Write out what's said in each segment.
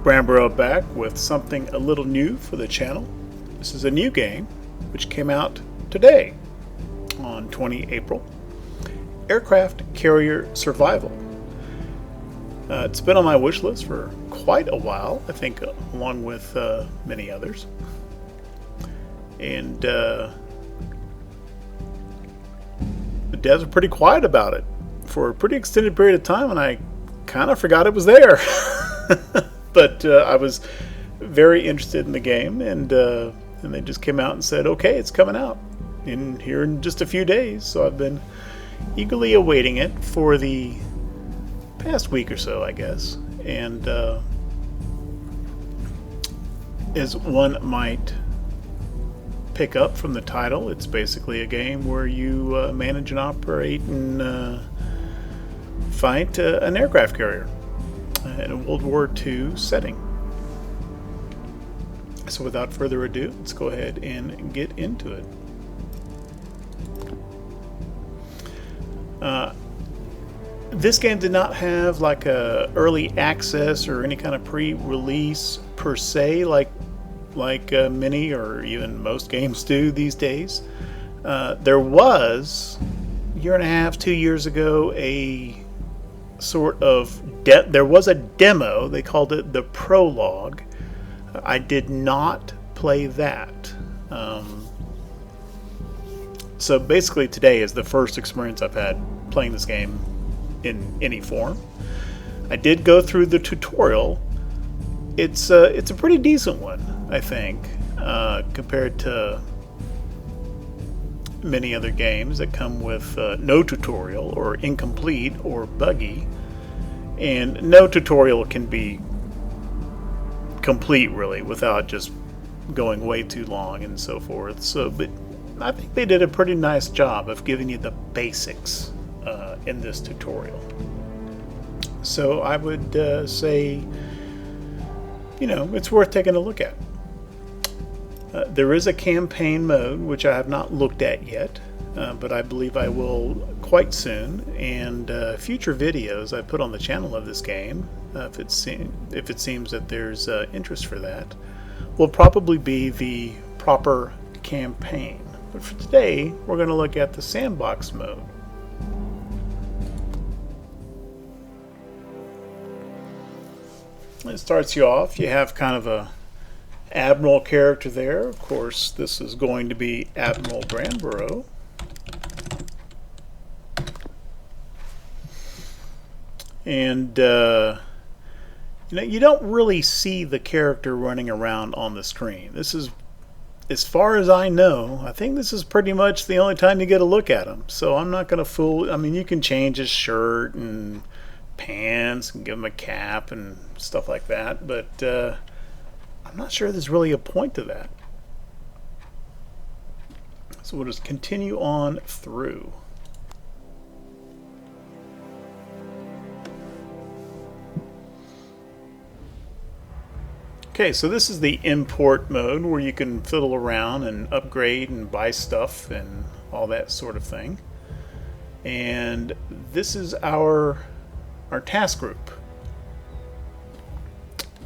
Bramborough back with something a little new for the channel. This is a new game which came out today on 20 April. Aircraft Carrier Survival. It's been on my wish list for quite a while, I think, along with many others. And the devs are pretty quiet about it for a pretty extended period of time, and I kind of forgot it was there. But I was very interested in the game, and they just came out and said, okay, it's coming out here in just a few days. So I've been eagerly awaiting it for the past week or so, I guess. And as one might pick up from the title, it's basically a game where you manage and operate and fight an aircraft carrier in a World War II setting. So without further ado, let's go ahead and get into it. This game did not have like a early access or any kind of pre-release per se, like many or even most games do these days. There was a year and a half, 2 years ago, a sort of there was a demo. They called it the prologue. I did not play that. So basically today is the first experience I've had playing this game in any form. I did go through the tutorial. It's a pretty decent one, I think, compared to many other games that come with no tutorial or incomplete or buggy. And no tutorial can be complete, really, without just going way too long and so forth. So, but I think they did a pretty nice job of giving you the basics in this tutorial. So I would say, it's worth taking a look at. There is a campaign mode, which I have not looked at yet, but I believe I will quite soon. And future videos I put on the channel of this game, if it seems that there's interest for that, will probably be the proper campaign. But for today, we're going to look at the Sandbox mode. It starts you off. You have kind of a Admiral character there. Of course, this is going to be Admiral Bramborough. And you don't really see the character running around on the screen. This is, as far as I know, I think this is pretty much the only time you get a look at him. So I'm not going to fool. I mean, you can change his shirt and pants and give him a cap and stuff like that, but I'm not sure there's really a point to that. So we'll just continue on through. Okay, so this is the import mode where you can fiddle around and upgrade and buy stuff and all that sort of thing. And this is our task group.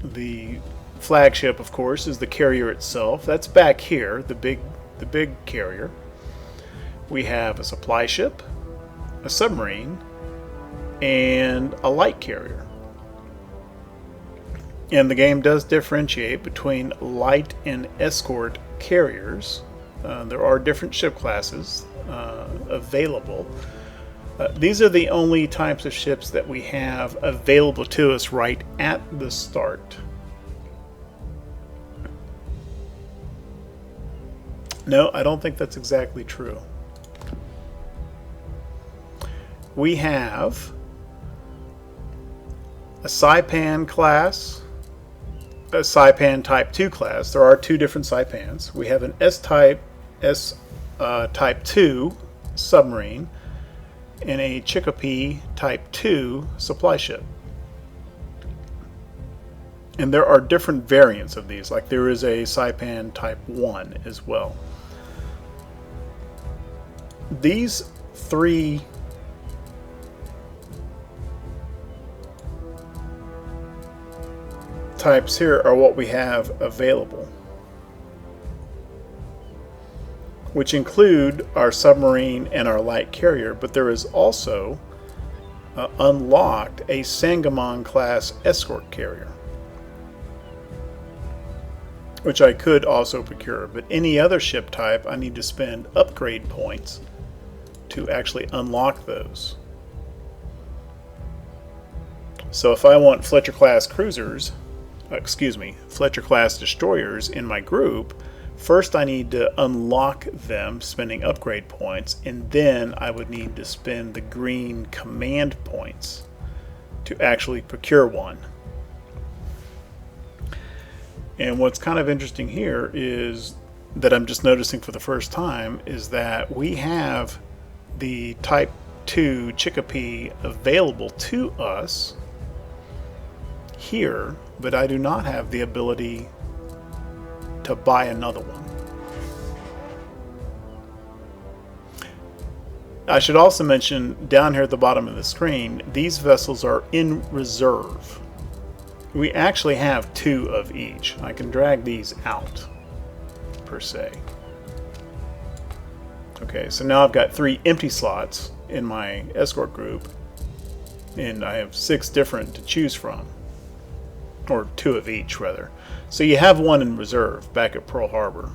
The flagship, of course, is the carrier itself. That's back here, the big carrier. We have a supply ship, a submarine, and a light carrier. And the game does differentiate between light and escort carriers. There are different ship classes available. These are the only types of ships that we have available to us right at the start. No, I don't think that's exactly true. We have a Saipan class, a Saipan Type 2 class. There are two different Saipans. We have an Type 2 submarine and a Chicopee Type 2 supply ship. And there are different variants of these, like there is a Saipan Type 1 as well. These three types here are what we have available, which include our submarine and our light carrier, but there is also unlocked a Sangamon class escort carrier, which I could also procure. But any other ship type, I need to spend upgrade points to actually unlock those. So if I want Fletcher class cruisers, Fletcher class destroyers in my group, first I need to unlock them, spending upgrade points, and then I would need to spend the green command points to actually procure one. And what's kind of interesting here is that I'm just noticing for the first time is that we have the Type 2 Chicopee available to us here, but I do not have the ability to buy another one. I should also mention down here at the bottom of the screen, these vessels are in reserve. We actually have 2 of each. I can drag these out, per se. Okay, so now I've got 3 empty slots in my escort group, and I have 6 different to choose from, or 2 of each, rather. So you have 1 in reserve back at Pearl Harbor,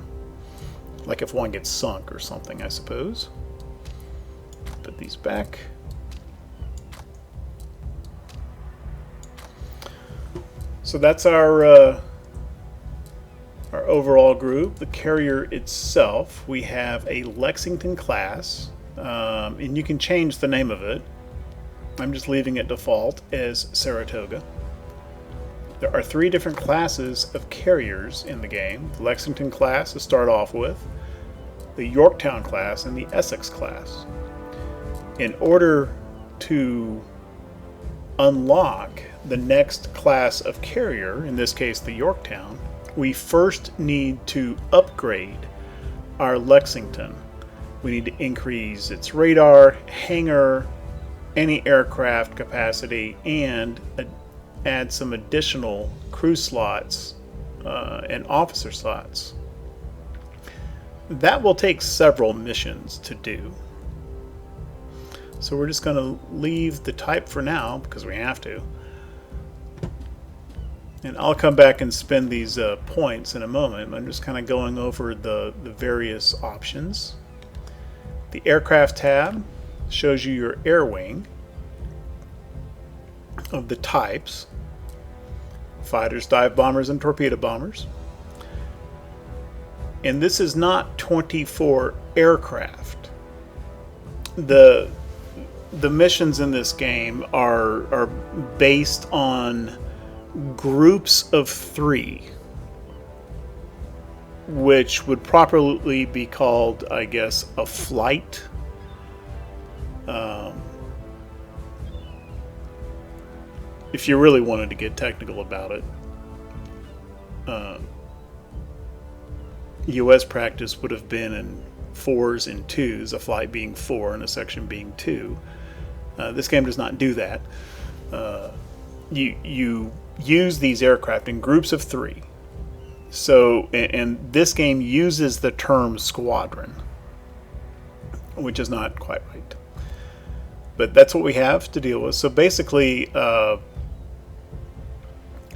like if one gets sunk or something, I suppose. Put these back. So that's our overall group. The carrier itself, we have a Lexington class, and you can change the name of it. I'm just leaving it default as Saratoga. There are 3 different classes of carriers in the game. The Lexington class to start off with, the Yorktown class, and the Essex class. In order to unlock the next class of carrier, in this case the Yorktown, we first need to upgrade our Lexington. We need to increase its radar, hangar, anti-aircraft capacity, and add some additional crew slots and officer slots. That will take several missions to do. So we're just going to leave the type for now because we have to. And I'll come back and spend these points in a moment. I'm just kind of going over the various options. The aircraft tab shows you your air wing of the types: fighters, dive bombers, and torpedo bombers. And this is not 24 aircraft. The missions in this game are based on groups of 3, which would properly be called, I guess, a flight. If you really wanted to get technical about it, US practice would have been in 4s and 2s, a flight being 4 and a section being 2. This game does not do that. You use these aircraft in groups of 3. So, and this game uses the term squadron, which is not quite right. But that's what we have to deal with. So basically,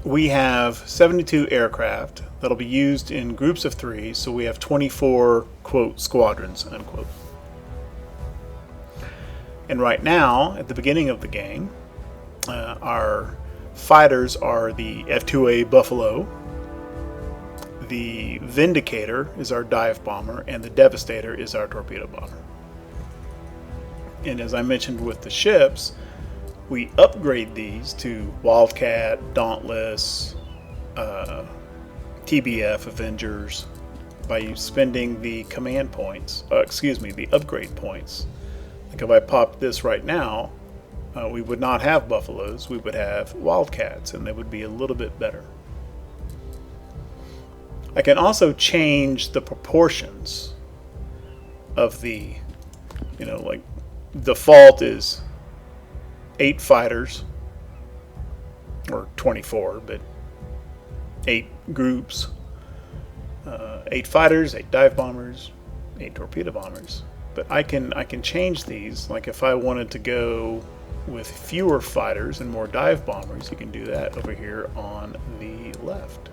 we have 72 aircraft that'll be used in groups of 3. So we have 24, quote, squadrons, unquote. And right now, at the beginning of the game, our fighters are the F-2A Buffalo, the Vindicator is our dive bomber, and the Devastator is our torpedo bomber. And as I mentioned with the ships, we upgrade these to Wildcat, Dauntless, TBF, Avengers, by spending the command points, the upgrade points. Like if I popped this right now, we would not have Buffaloes, we would have Wildcats, and they would be a little bit better. I can also change the proportions of the, like default is 8 fighters, or 24, but 8 groups, 8 fighters, 8 dive bombers, 8 torpedo bombers. But I can change these. Like if I wanted to go with fewer fighters and more dive bombers, you can do that over here on the left.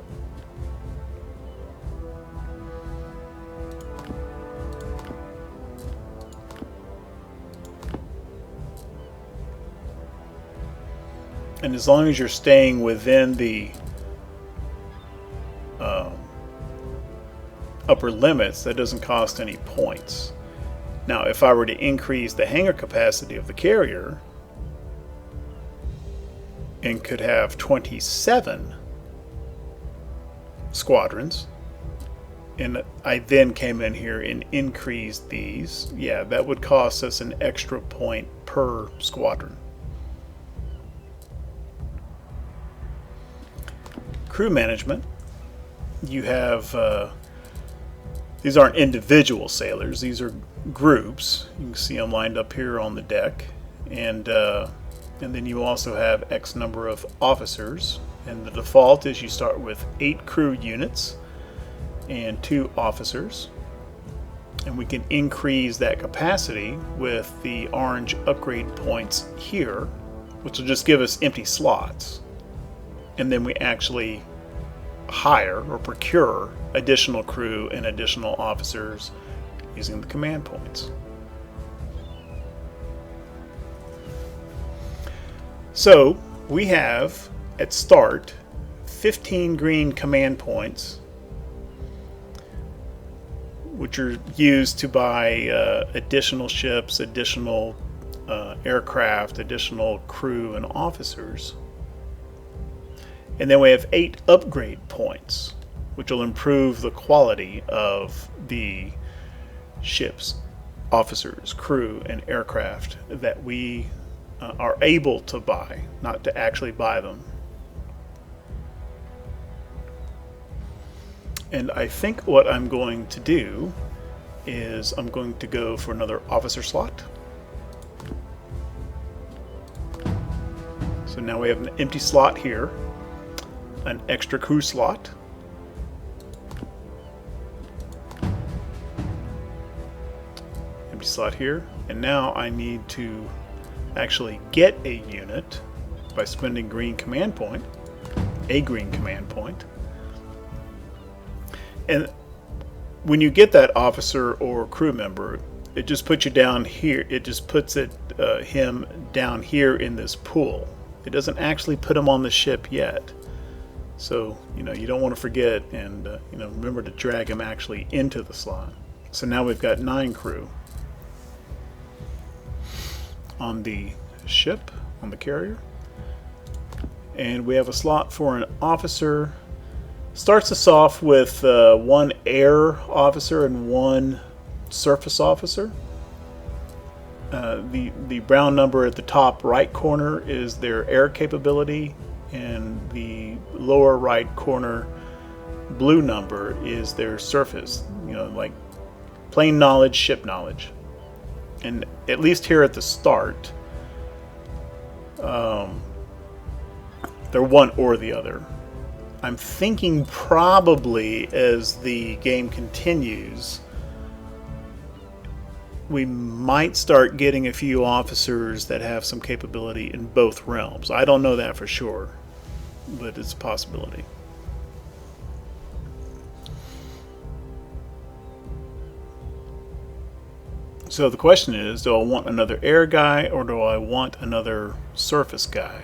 And as long as you're staying within the upper limits, that doesn't cost any points. Now, if I were to increase the hangar capacity of the carrier and could have 27 squadrons, and I then came in here and increased these, yeah, that would cost us an extra point per squadron. Crew management, you have these aren't individual sailors, these are groups. You can see them lined up here on the deck, and then you also have X number of officers, and the default is you start with 8 crew units and 2 officers, and we can increase that capacity with the orange upgrade points here, which will just give us empty slots, and then we actually hire or procure additional crew and additional officers using the command points. So we have at start 15 green command points, which are used to buy additional ships, additional aircraft, additional crew and officers. And then we have 8 upgrade points, which will improve the quality of the ships, officers, crew, and aircraft that we are able to buy, not to actually buy them. And I think what I'm going to do is I'm going to go for another officer slot. So now we have an empty slot here, an extra crew slot, empty slot here, and now I need to actually get a unit by spending green command point, a green command point. And when you get that officer or crew member, it just puts you down here. It just puts him down here in this pool. It doesn't actually put him on the ship yet. So, you don't want to forget and, remember to drag him actually into the slot. So now we've got 9 crew on the ship, on the carrier. And we have a slot for an officer. Starts us off with 1 air officer and 1 surface officer. The brown number at the top right corner is their air capability, and the lower right corner blue number is their surface, like plane knowledge, ship knowledge. And at least here at the start, they're one or the other. I'm thinking probably as the game continues, we might start getting a few officers that have some capability in both realms. I don't know that for sure, but it's a possibility. So the question is, do I want another air guy or do I want another surface guy?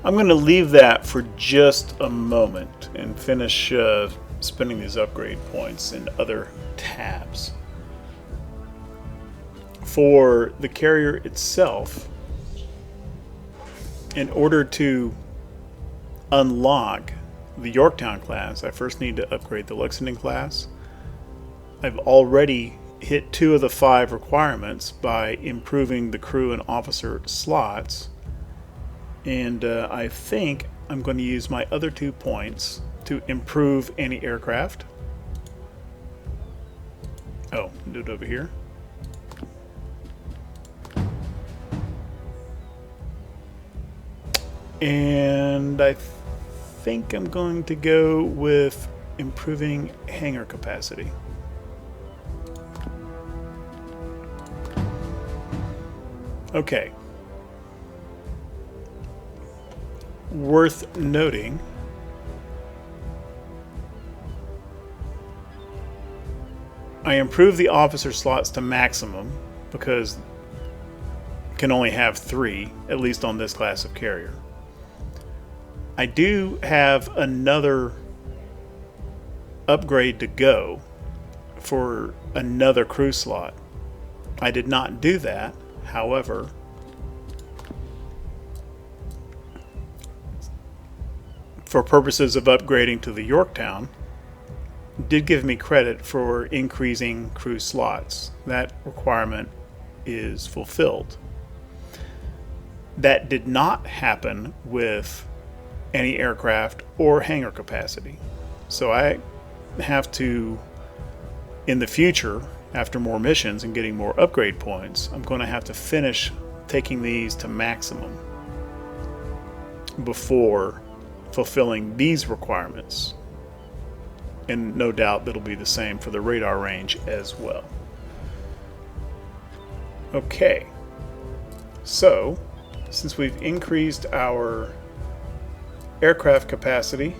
I'm going to leave that for just a moment and finish spending these upgrade points in other tabs. For the carrier itself, in order to unlock the Yorktown class, I first need to upgrade the Lexington class. I've already hit 2 of the 5 requirements by improving the crew and officer slots, and I think I'm going to use my other 2 points to improve anti-aircraft. Oh, do it over here. And I think I'm going to go with improving hangar capacity. Okay. Worth noting, I improved the officer slots to maximum because can only have 3, at least on this class of carrier. I do have another upgrade to go for another crew slot. I did not do that, however, for purposes of upgrading to the Yorktown, did give me credit for increasing crew slots. That requirement is fulfilled. That did not happen with any aircraft or hangar capacity. So I have to, in the future, after more missions and getting more upgrade points, I'm going to have to finish taking these to maximum before fulfilling these requirements. And no doubt that'll be the same for the radar range as well. Okay, so since we've increased our aircraft capacity,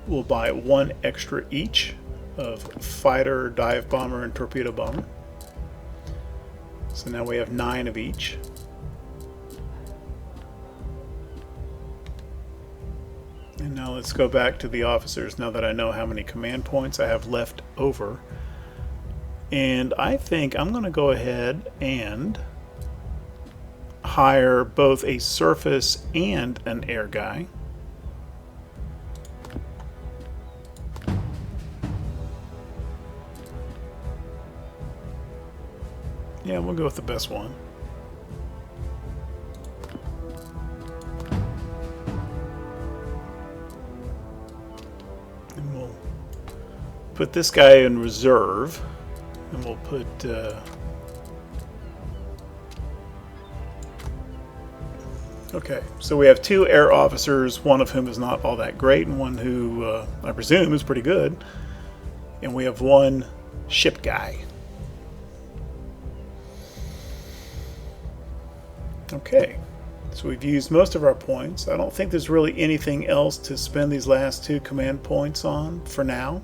we'll buy 1 extra each of fighter, dive bomber, and torpedo bomber. So now we have 9 of each. And now let's go back to the officers now that I know how many command points I have left over. And I think I'm going to go ahead and hire both a surface and an air guy. Yeah, we'll go with the best one. And we'll put this guy in reserve, and we'll put okay, so we have 2 air officers, one of whom is not all that great, and one who I presume is pretty good. And we have 1 ship guy. Okay, so we've used most of our points. I don't think there's really anything else to spend these last 2 command points on for now.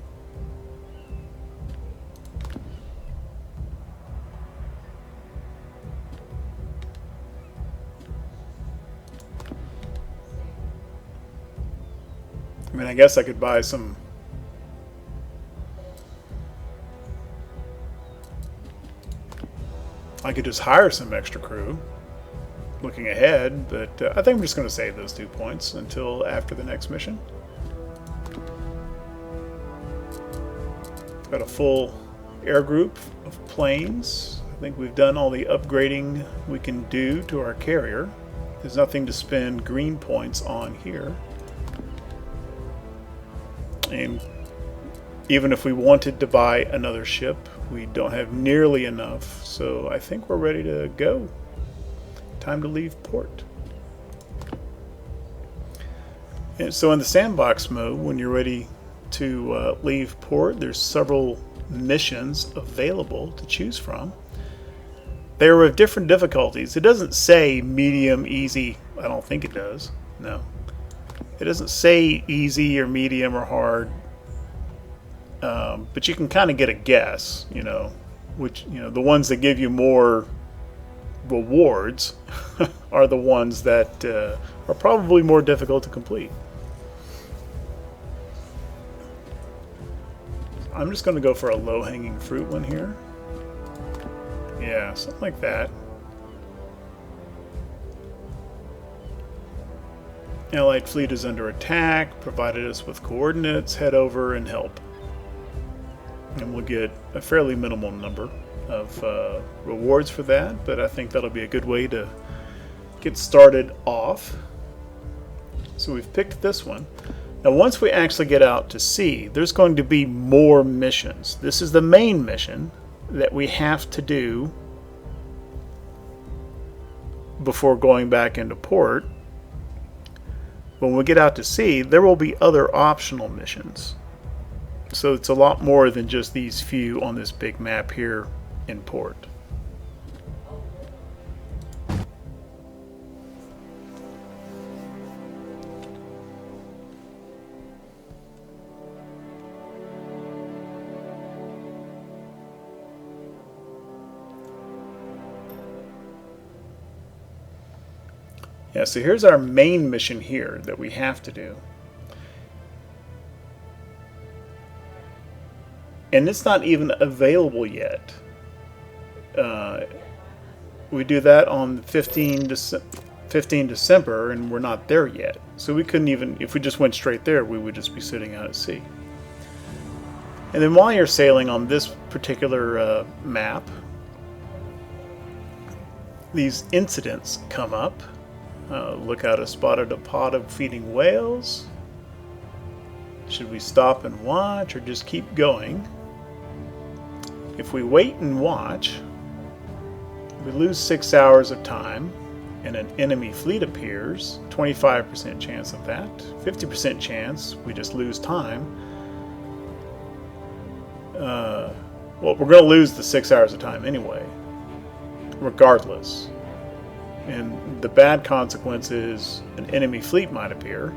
I mean, I guess I could buy some. I could just hire some extra crew looking ahead, but I think I'm just going to save those 2 points until after the next mission. Got a full air group of planes. I think we've done all the upgrading we can do to our carrier. There's nothing to spend green points on here. And even if we wanted to buy another ship, we don't have nearly enough. So I think we're ready to go. Time to leave port. And so in the sandbox mode, when you're ready to leave port, there's several missions available to choose from. They are of different difficulties. It doesn't say medium, easy. I don't think it does. No. It doesn't say easy or medium or hard. But you can kind of get a guess, which, the ones that give you more rewards are the ones that are probably more difficult to complete. I'm just going to go for a low-hanging fruit one here. Yeah, something like that. Allied fleet is under attack, provided us with coordinates, head over and help. And we'll get a fairly minimal number of rewards for that, but I think that'll be a good way to get started off. So we've picked this one. Now once we actually get out to sea, there's going to be more missions. This is the main mission that we have to do before going back into port. When we get out to sea, there will be other optional missions. So it's a lot more than just these few on this big map here in port. Yeah, so here's our main mission here that we have to do. And it's not even available yet. We do that on 15 December, and we're not there yet. So we couldn't even, if we just went straight there, we would just be sitting out at sea. And then while you're sailing on this particular map, these incidents come up. Look out, a spotted a pod of feeding whales. Should we stop and watch or just keep going? If we wait and watch, we lose 6 hours of time and an enemy fleet appears. 25% chance of that. 50% chance we just lose time. Well, we're going to lose the 6 hours of time anyway, regardless. And the bad consequence is an enemy fleet might appear,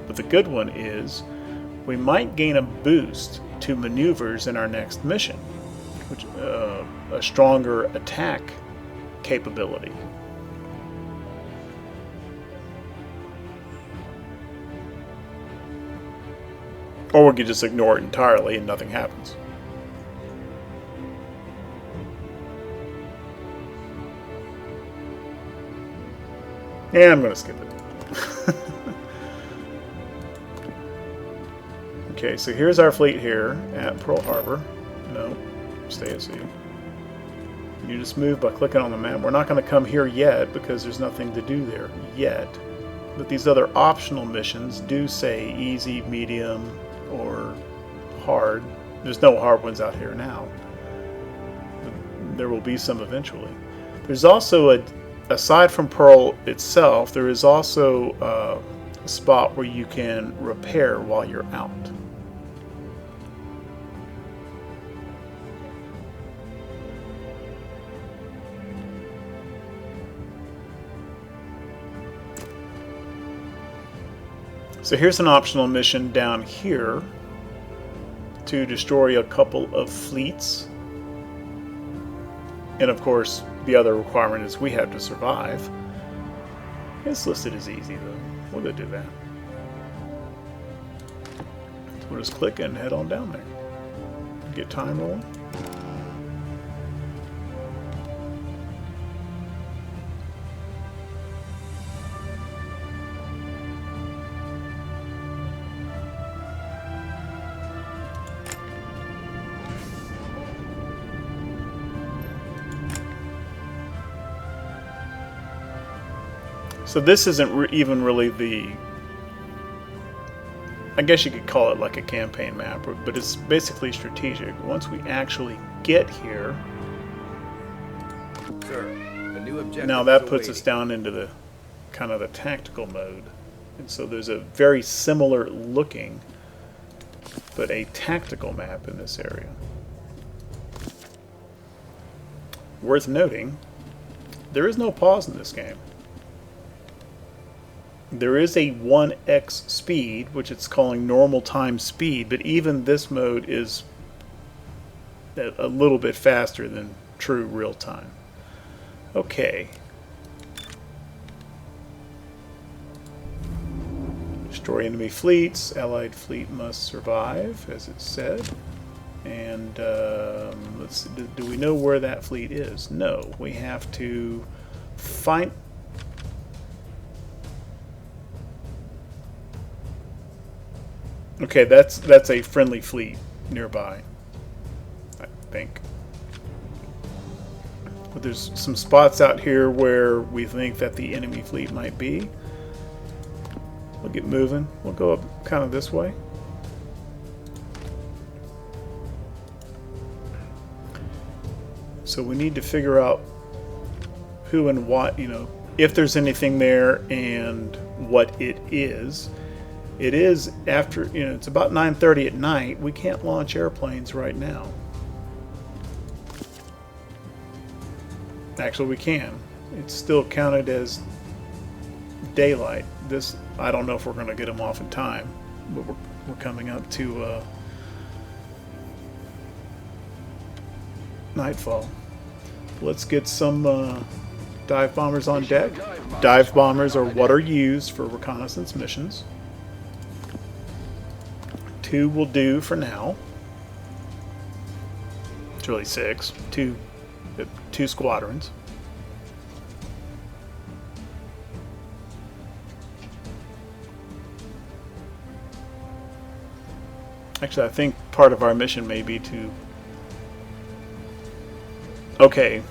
but the good one is we might gain a boost to maneuvers in our next mission, which a stronger attack capability. Or we could just ignore it entirely and nothing happens. Yeah, I'm going to skip it. Okay, so here's our fleet here at Pearl Harbor. No, stay at sea. You just move by clicking on the map. We're not going to come here yet because there's nothing to do there yet. But these other optional missions do say easy, medium, or hard. There's no hard ones out here now. But there will be some eventually. There's also aside from Pearl itself, there is also a spot where you can repair while you're out. So here's an optional mission down here to destroy a couple of fleets. And of course, the other requirement is we have to survive. It's listed as easy though. We'll go do that. So we'll just click and head on down there. Get time rolling. So this isn't even really the, I guess you could call it like a campaign map, but it's basically strategic. Once we actually get here, sir, a new objective now that puts us down into the kind of the tactical mode. And so there's a very similar looking, but a tactical map in this area. Worth noting, there is no pause in this game. There is a 1x speed, which it's calling normal time speed, but even this mode is a little bit faster than true real time. Okay. Destroy enemy fleets. Allied fleet must survive, as it said. And let's see, do we know where that fleet is? No. We have to find... Okay, that's a friendly fleet nearby, I think. But there's some spots out here where we think that the enemy fleet might be. We'll get moving. We'll go up kind of this way. So we need to figure out who and what, if there's anything there and what it is. It is after, it's about 9:30 at night. We can't launch airplanes right now. Actually, we can. It's still counted as daylight. This, I don't know if we're going to get them off in time, but we're coming up to nightfall. Let's get some dive bombers on deck. Dive bombers are what are used for reconnaissance missions. 2 will do for now. It's really 6. Two squadrons. Actually, I think part of our mission may be to... Okay.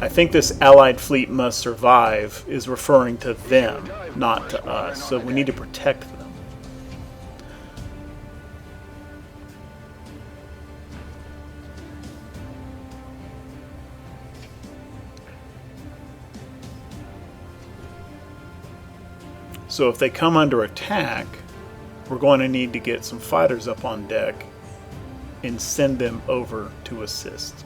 I think this Allied fleet must survive is referring to them, not to us. So we need to protect them. So if they come under attack, we're going to need to get some fighters up on deck and send them over to assist.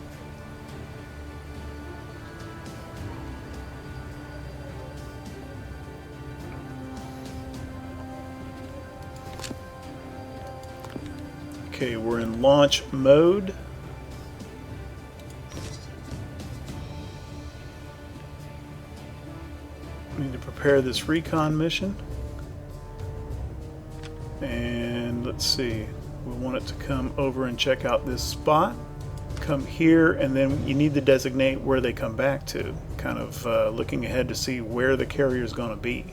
Okay, we're in launch mode. We need to prepare this recon mission. And let's see, we want it to come over and check out this spot. Come here, and then you need to designate where they come back to. Kind of looking ahead to see where the carrier is going to be.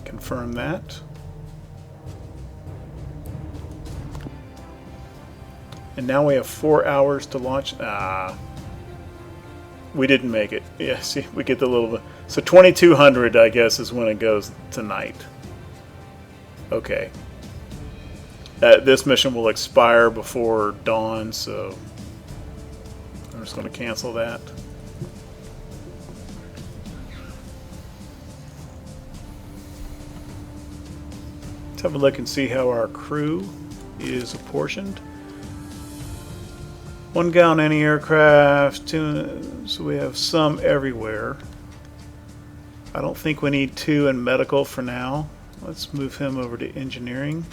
Confirm that. And now we have 4 hours to launch. We didn't make it. Yeah, see, we get the little bit. So 2200, I guess, is when it goes tonight. Okay. This mission will expire before dawn, so I'm just going to cancel that. Let's have a look and see how our crew is apportioned. 1 guy on any aircraft, 2, so we have some everywhere. I don't think we need 2 in medical for now. Let's move him over to engineering.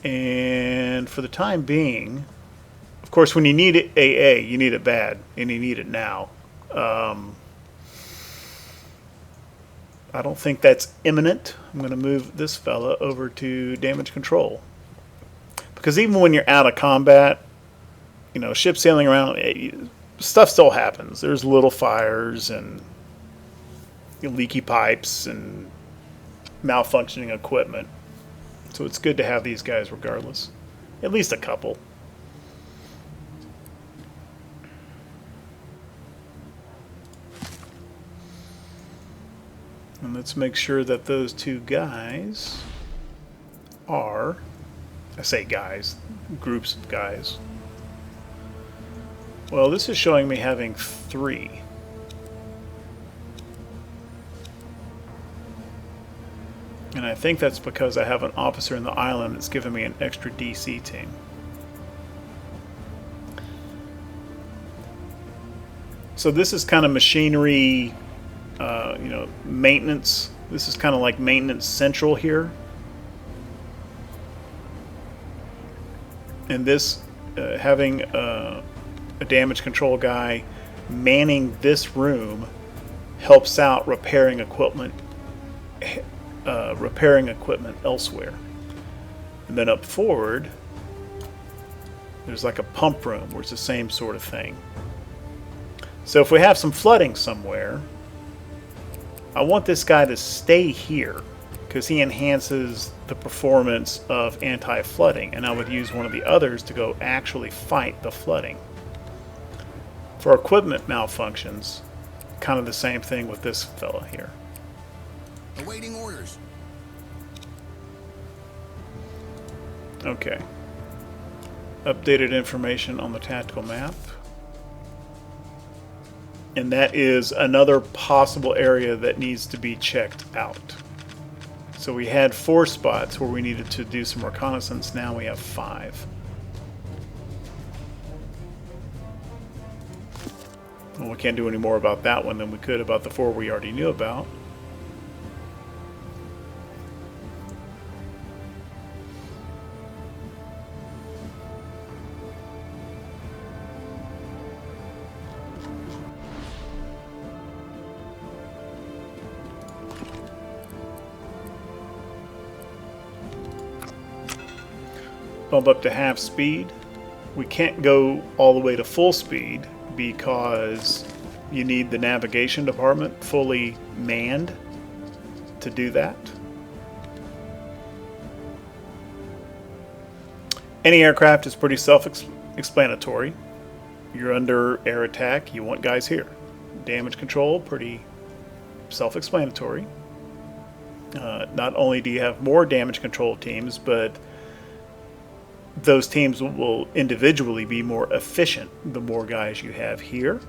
And for the time being, of course, when you need it AA, you need it bad, and you need it now. I don't think that's imminent. I'm going to move this fella over to damage control. Because even when you're out of combat, ship sailing around, stuff still happens. There's little fires and leaky pipes and malfunctioning equipment. So it's good to have these guys regardless. At least a couple. And let's make sure that those 2 guys are, I say guys, groups of guys. Well, this is showing me having 3. And I think that's because I have an officer in the island that's giving me an extra DC team. So this is kind of machinery, maintenance. This is kind of like maintenance central here. And this, having a damage control guy manning this room helps out repairing equipment elsewhere. And then up forward, there's like a pump room where it's the same sort of thing. So if we have some flooding somewhere, I want this guy to stay here because he enhances the performance of anti-flooding, and I would use one of the others to go actually fight the flooding. For equipment malfunctions, kind of the same thing with this fella here. Awaiting orders. Okay. Updated information on the tactical map. And that is another possible area that needs to be checked out. So we had 4 spots where we needed to do some reconnaissance. Now we have 5. Well, we can't do any more about that one than we could about the 4 we already knew about. Bump up to half speed. We can't go all the way to full speed because you need the navigation department fully manned to do that. Any aircraft is pretty self-explanatory. You're under air attack, you want guys here. Damage control, pretty self-explanatory. Not only do you have more damage control teams, but those teams will individually be more efficient the more guys you have here.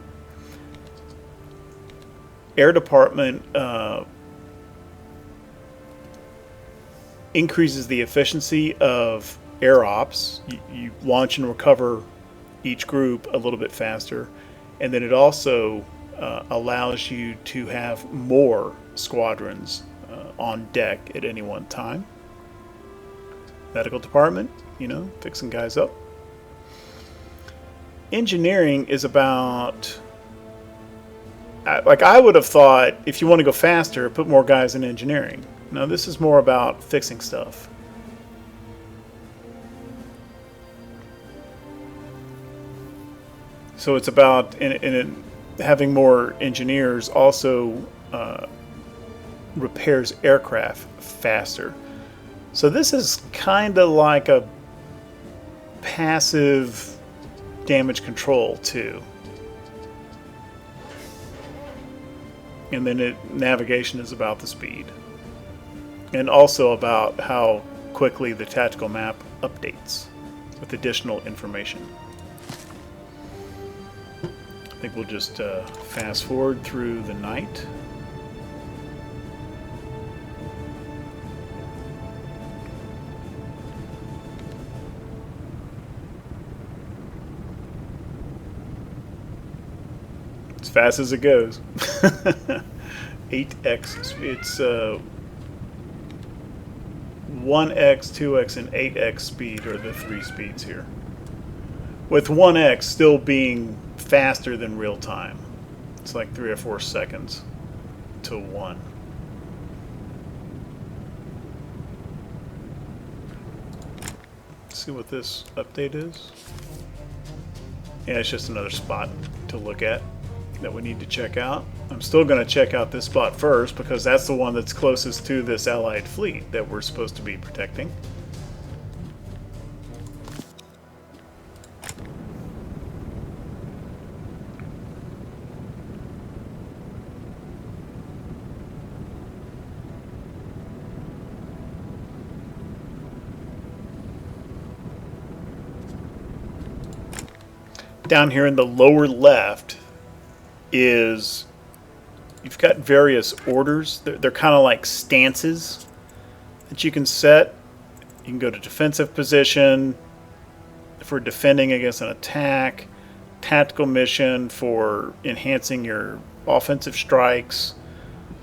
Air Department increases the efficiency of air ops. You launch and recover each group a little bit faster, and then it also allows you to have more squadrons on deck at any one time. Medical Department, you know, fixing guys up. Engineering is about, like I would have thought, if you want to go faster, put more guys in engineering. No, this is more about fixing stuff. So it's about having more engineers also repairs aircraft faster. So this is kind of like a passive damage control too. And then navigation is about the speed. And also about how quickly the tactical map updates with additional information. I think we'll just fast forward through the night. As fast as it goes. 8x. It's 1x, 2x, and 8x speed are the 3 speeds here. With 1x still being faster than real time. It's like 3 or 4 seconds to 1. Let's see what this update is. Yeah, it's just another spot to look at that we need to check out. I'm still going to check out this spot first because that's the one that's closest to this Allied fleet that we're supposed to be protecting. Down here in the lower left is you've got various orders. They're kind of like stances that you can set. You can go to defensive position for defending against an attack, tactical mission for enhancing your offensive strikes,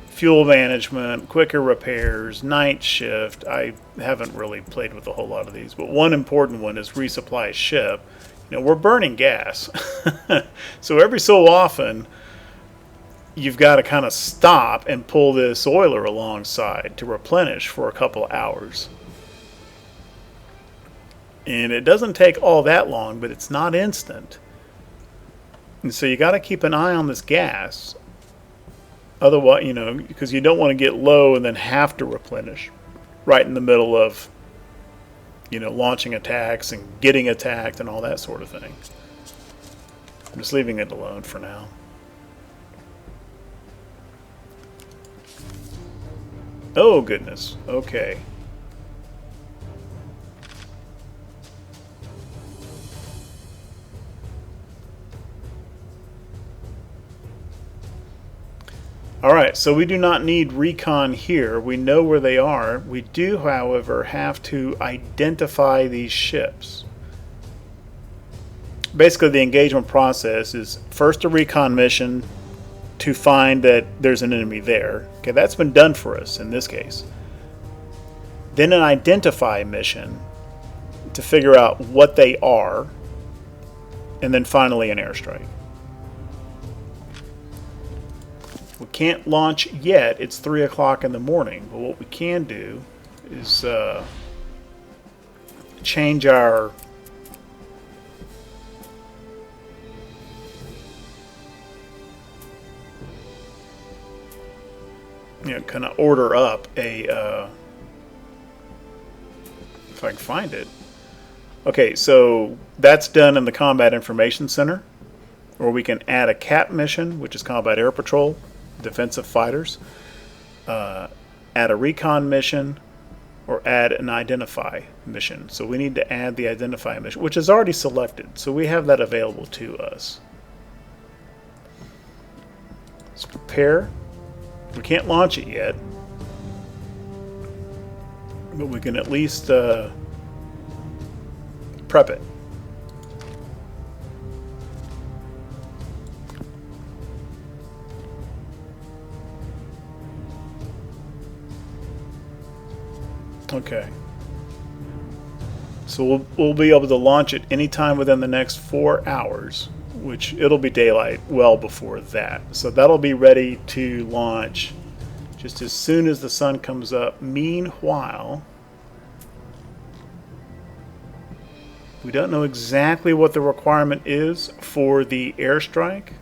fuel management, quicker repairs, night shift. I haven't really played with a whole lot of these, but one important one is resupply ship. You know, we're burning gas. So every so often, you've got to kind of stop and pull this oiler alongside to replenish for a couple hours. And it doesn't take all that long, but it's not instant. And so you got to keep an eye on this gas. Otherwise, you know, because you don't want to get low and then have to replenish right in the middle of, you know, launching attacks and getting attacked and all that sort of thing. I'm just leaving it alone for now. Oh, goodness. Okay. Alright, so we do not need recon here. We know where they are. We do, however, have to identify these ships. Basically, the engagement process is first a recon mission to find that there's an enemy there. Okay, that's been done for us in this case. Then an identify mission to figure out what they are. And then finally an airstrike. We can't launch yet. It's 3 o'clock in the morning. But what we can do is change our kind of order up a if I can find it. Okay, so that's done in the Combat Information Center, or we can add a CAP mission, which is Combat Air Patrol, Defensive Fighters, add a recon mission, or add an identify mission. So we need to add the identify mission, which is already selected, so we have that available to us. Let's prepare. We can't launch it yet, but we can at least prep it. Okay. So we'll be able to launch it anytime within the next 4 hours, which it'll be daylight well before that. So that'll be ready to launch just as soon as the sun comes up. Meanwhile, we don't know exactly what the requirement is for the airstrike,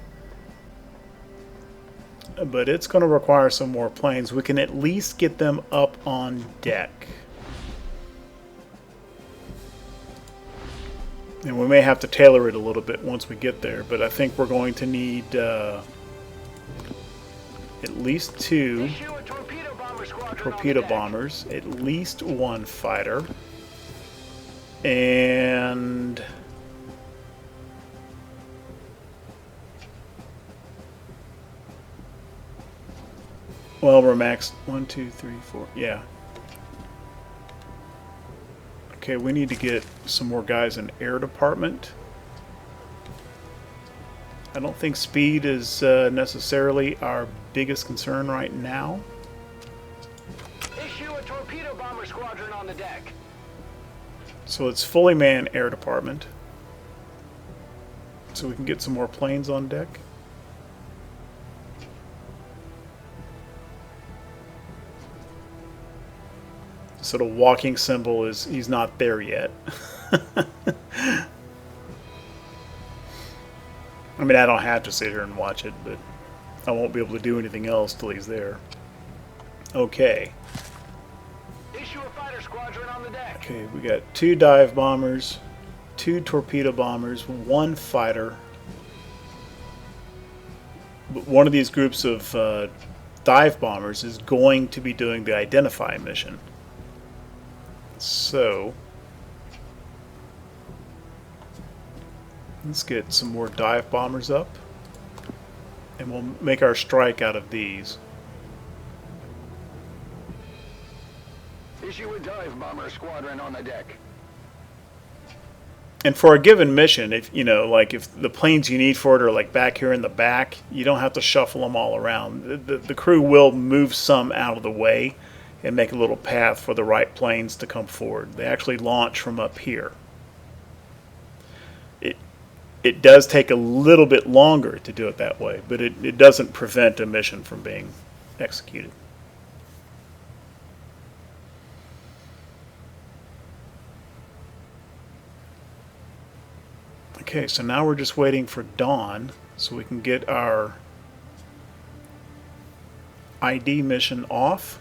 but it's going to require some more planes. We can at least get them up on deck. And we may have to tailor it a little bit once we get there, but I think we're going to need at least 2 torpedo bombers, at least 1 fighter, and well, we're maxed 1, 2, 3, 4. Yeah. Okay, we need to get some more guys in air department. I don't think speed is necessarily our biggest concern right now. Issue a torpedo bomber squadron on the deck. So it's fully manned air department. So we can get some more planes on deck. So the walking symbol is he's not there yet. I mean, I don't have to sit here and watch it, but I won't be able to do anything else till he's there. Okay. Issue a fighter squadron on the deck. Okay, we got 2 dive bombers, 2 torpedo bombers, 1 fighter. But one of these groups of dive bombers is going to be doing the identify mission. So let's get some more dive bombers up, and we'll make our strike out of these. Issue a dive bomber squadron on the deck. And for a given mission, if you know, like if the planes you need for it are like back here in the back, you don't have to shuffle them all around. The crew will move some out of the way and make a little path for the right planes to come forward. They actually launch from up here. It does take a little bit longer to do it that way, but it doesn't prevent a mission from being executed. Okay, so now we're just waiting for dawn so we can get our ID mission off.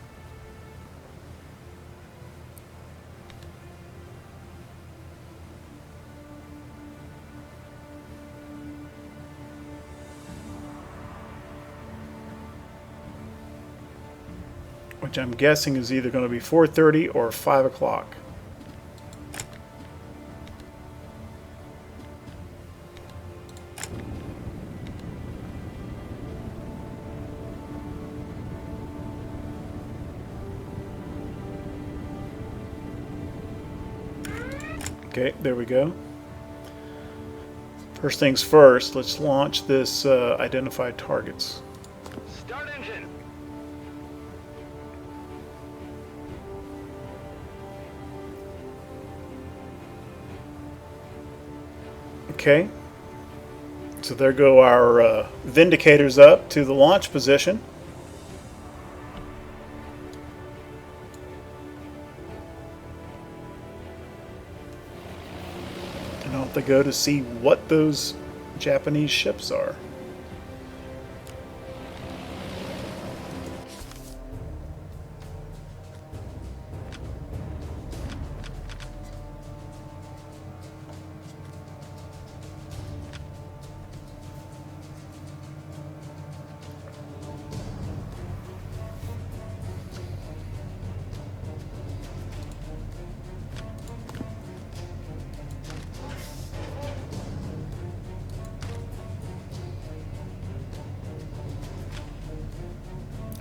Which I'm guessing is either going to be 4:30 or 5 o'clock. Okay, there we go. First things first, let's launch this identified targets. Start engine. Okay, so there go our Vindicators up to the launch position. And off they go to see what those Japanese ships are.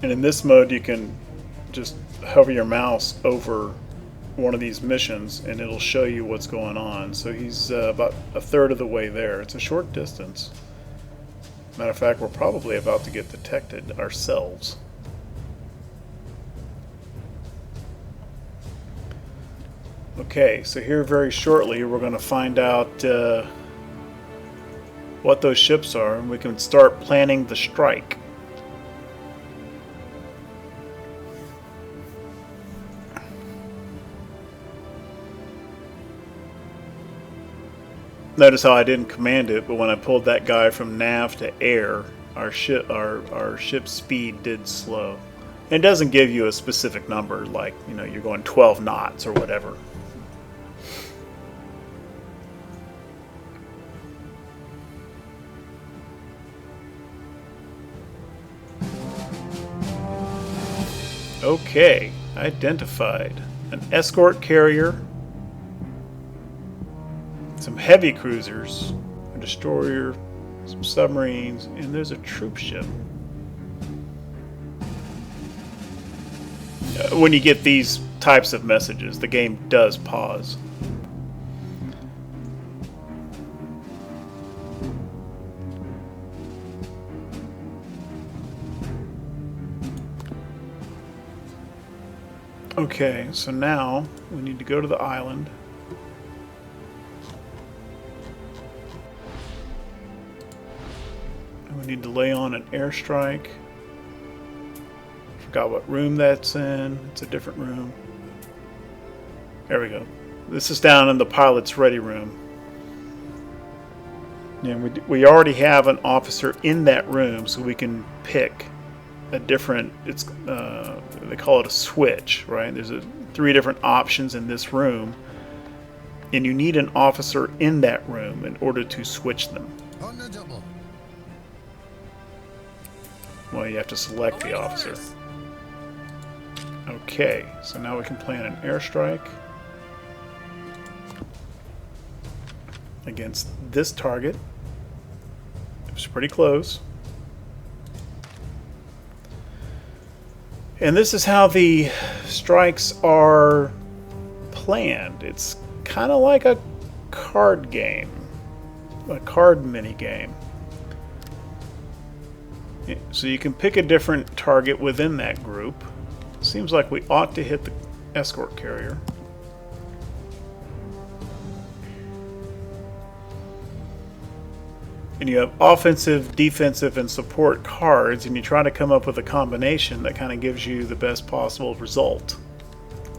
And in this mode, you can just hover your mouse over one of these missions and it'll show you what's going on. So he's about a third of the way there. It's a short distance. Matter of fact, we're probably about to get detected ourselves. Okay, so here very shortly we're going to find out what those ships are, and we can start planning the strike. Notice how I didn't command it, but when I pulled that guy from nav to air, our ship's speed did slow. And it doesn't give you a specific number, like, you know, you're going 12 knots or whatever. Okay, identified. An escort carrier, some heavy cruisers, a destroyer, some submarines, and there's a troop ship. When you get these types of messages, the game does pause. Okay, so now we need to go to the island. And we need to lay on an airstrike. Forgot what room that's in. It's a different room. There we go. This is down in the pilot's ready room. And we already have an officer in that room, so we can pick a different, they call it a switch, right? There's 3 different options in this room, and you need an officer in that room in order to switch them. On the double. Well, you have to select the officer. Okay, so now we can plan an airstrike against this target. It was pretty close. And this is how the strikes are planned. It's kind of like a card game, a card mini game. So you can pick a different target within that group. Seems like we ought to hit the escort carrier. And you have offensive, defensive, and support cards, and you try to come up with a combination that kind of gives you the best possible result.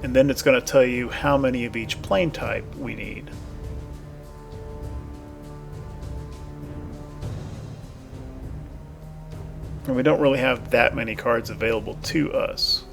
And then it's going to tell you how many of each plane type we need. And we don't really have that many cards available to us.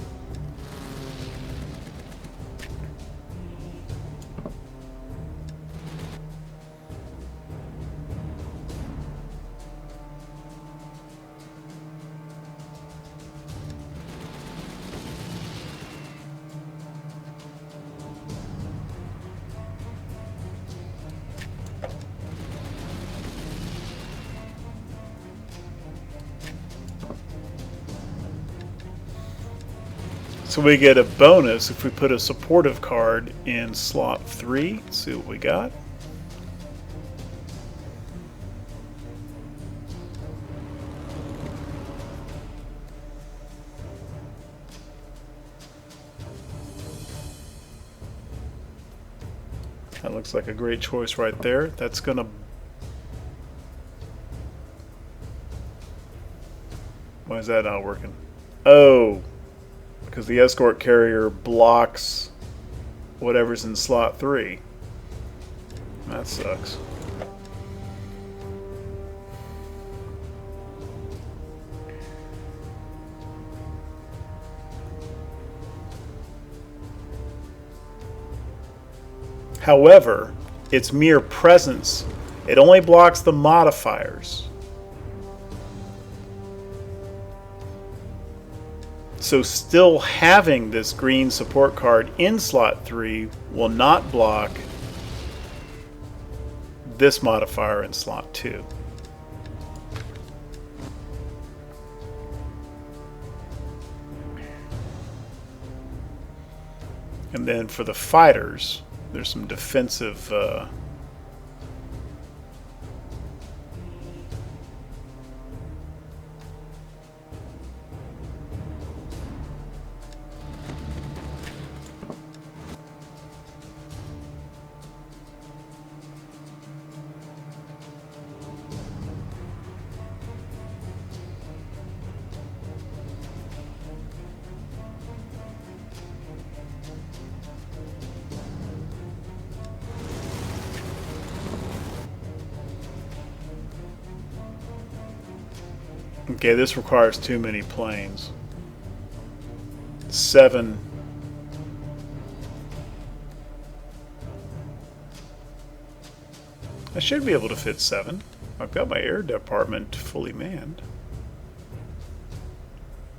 So we get a bonus if we put a supportive card in slot 3. Let's see what we got. That looks like a great choice right there. That's gonna... Why is that not working? Oh! Because the escort carrier blocks whatever's in slot 3. That sucks. However, its mere presence, it only blocks the modifiers. So still having this green support card in slot 3 will not block this modifier in slot 2. And then for the fighters, there's some defensive Okay, this requires too many planes. 7. I should be able to fit 7. I've got my air department fully manned.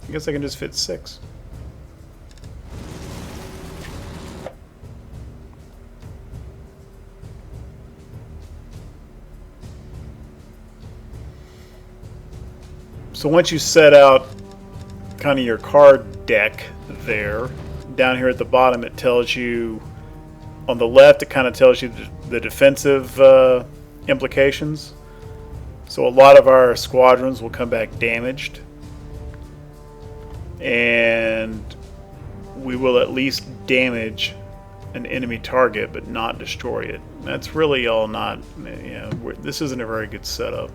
I guess I can just fit 6. So once you set out kind of your card deck there, down here at the bottom it tells you, on the left it kind of tells you the defensive implications. So a lot of our squadrons will come back damaged, and we will at least damage an enemy target but not destroy it. That's really all not, this isn't a very good setup.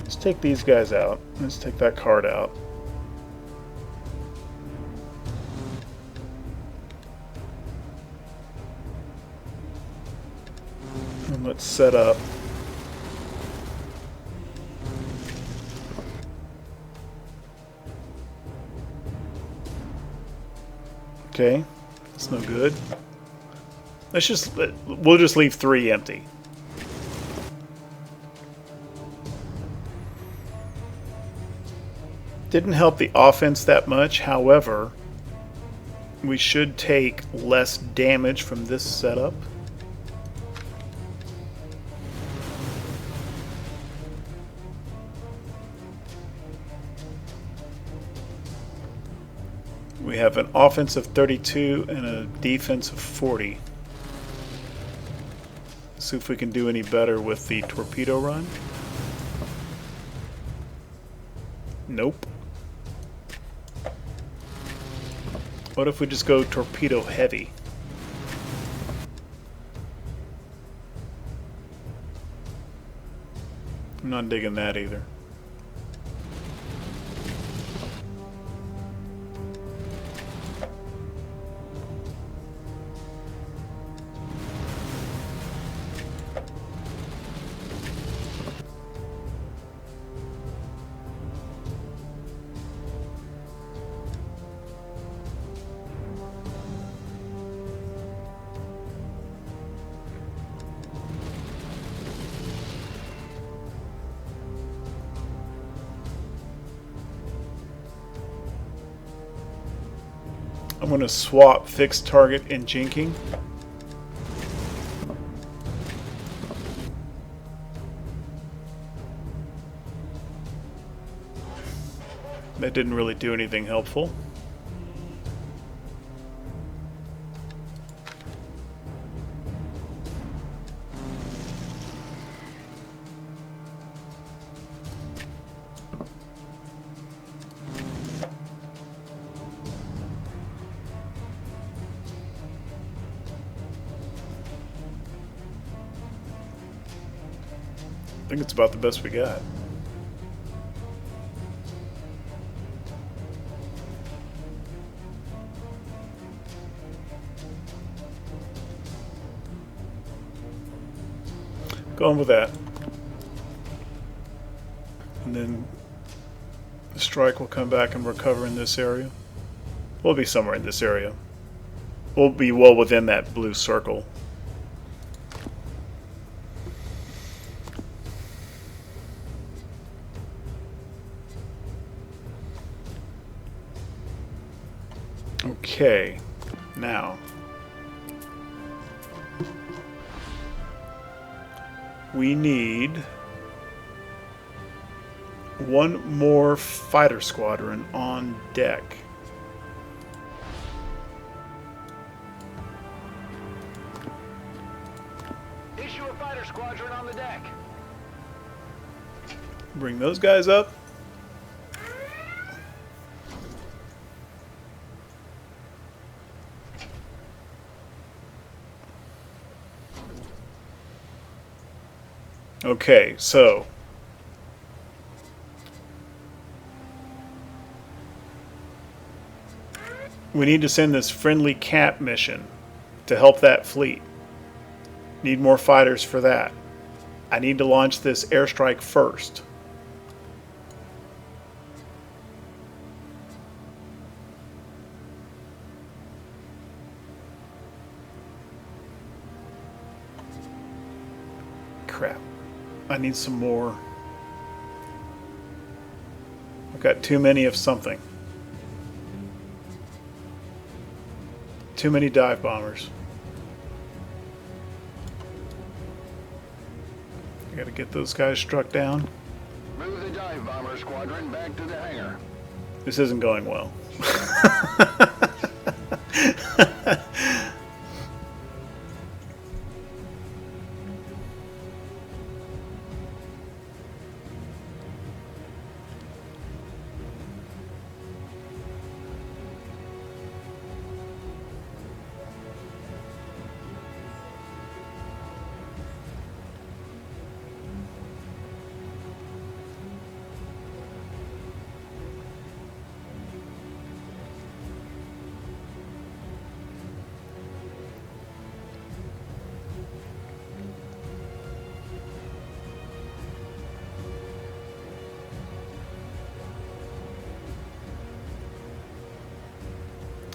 Let's take these guys out. Let's take that card out. And let's set up. Okay, that's no good. We'll just leave 3 empty. Didn't help the offense that much, however, we should take less damage from this setup. We have an offense of 32 and a defense of 40. Let's see if we can do any better with the torpedo run. Nope. What if we just go torpedo heavy? I'm not digging that either. I'm going to swap fixed target and jinking. That didn't really do anything helpful. I think it's about the best we got. Going with that. And then the strike will come back and recover in this area. We'll be somewhere in this area. We'll be well within that blue circle. Okay, now we need one more fighter squadron on deck. Issue a fighter squadron on the deck. Bring those guys up. Okay, so we need to send this friendly cap mission to help that fleet. Need more fighters for that. I need to launch this airstrike first. Crap. I need some more. I've got too many of something. Too many dive bombers. I gotta get those guys struck down. Move the dive bomber squadron back to the hangar. This isn't going well.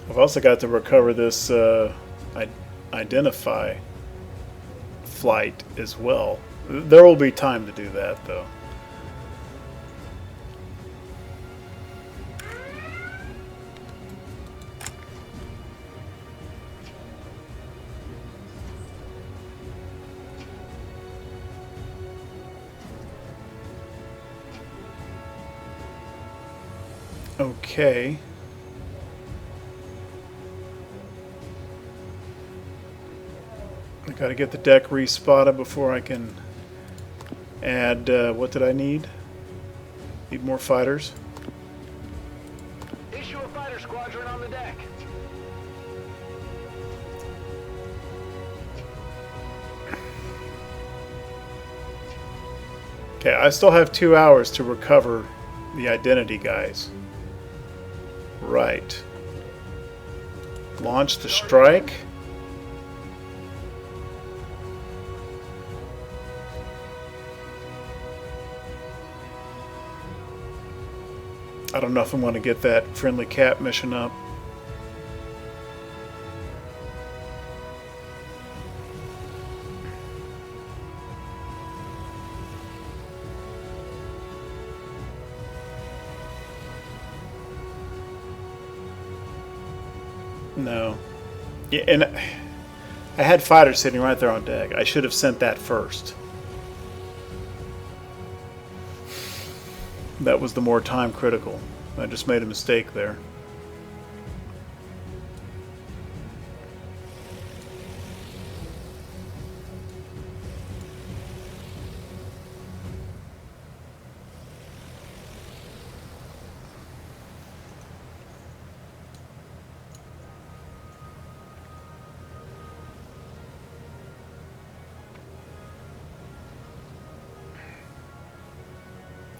I've also got to recover this identify flight as well. There will be time to do that, though. Okay. I gotta get the deck respotted before I can add, what did I need? Need more fighters. Issue a fighter squadron on the deck. Okay, I still have 2 hours to recover the identity guys. Right. Launch the strike. I don't know if I'm going to get that friendly cap mission up. No. Yeah, and I had fighters sitting right there on deck. I should have sent that first. That was the more time critical. I just made a mistake there.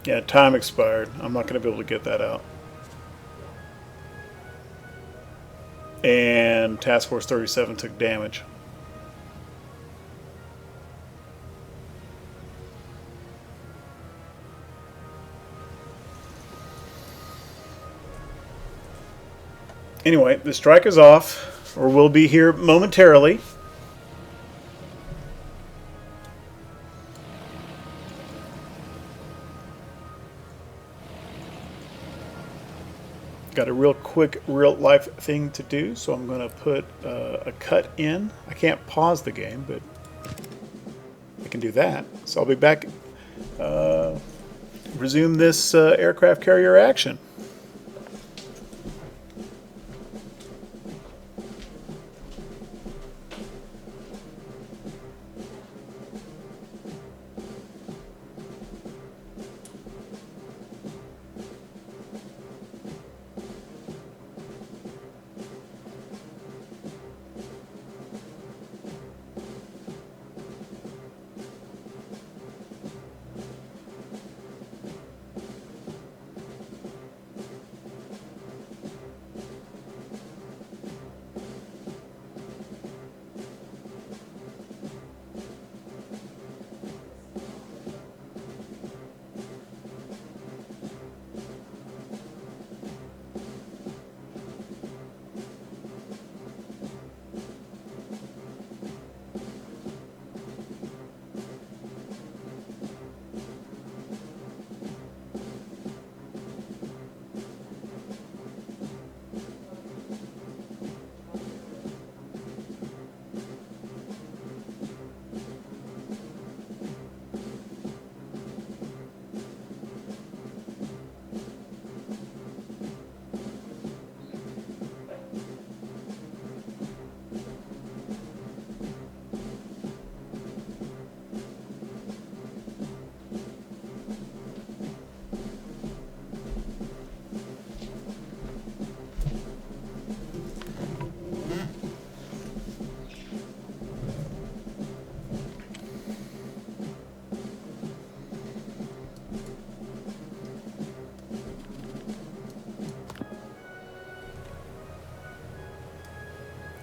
Yeah, time expired. I'm not going to be able to get that out. And Task Force 37 took damage. Anyway, the strike is off, or will be here momentarily. Got a real quick, real life thing to do, so I'm going to put a cut in. I can't pause the game, but I can do that. So I'll be back, resume this aircraft carrier action.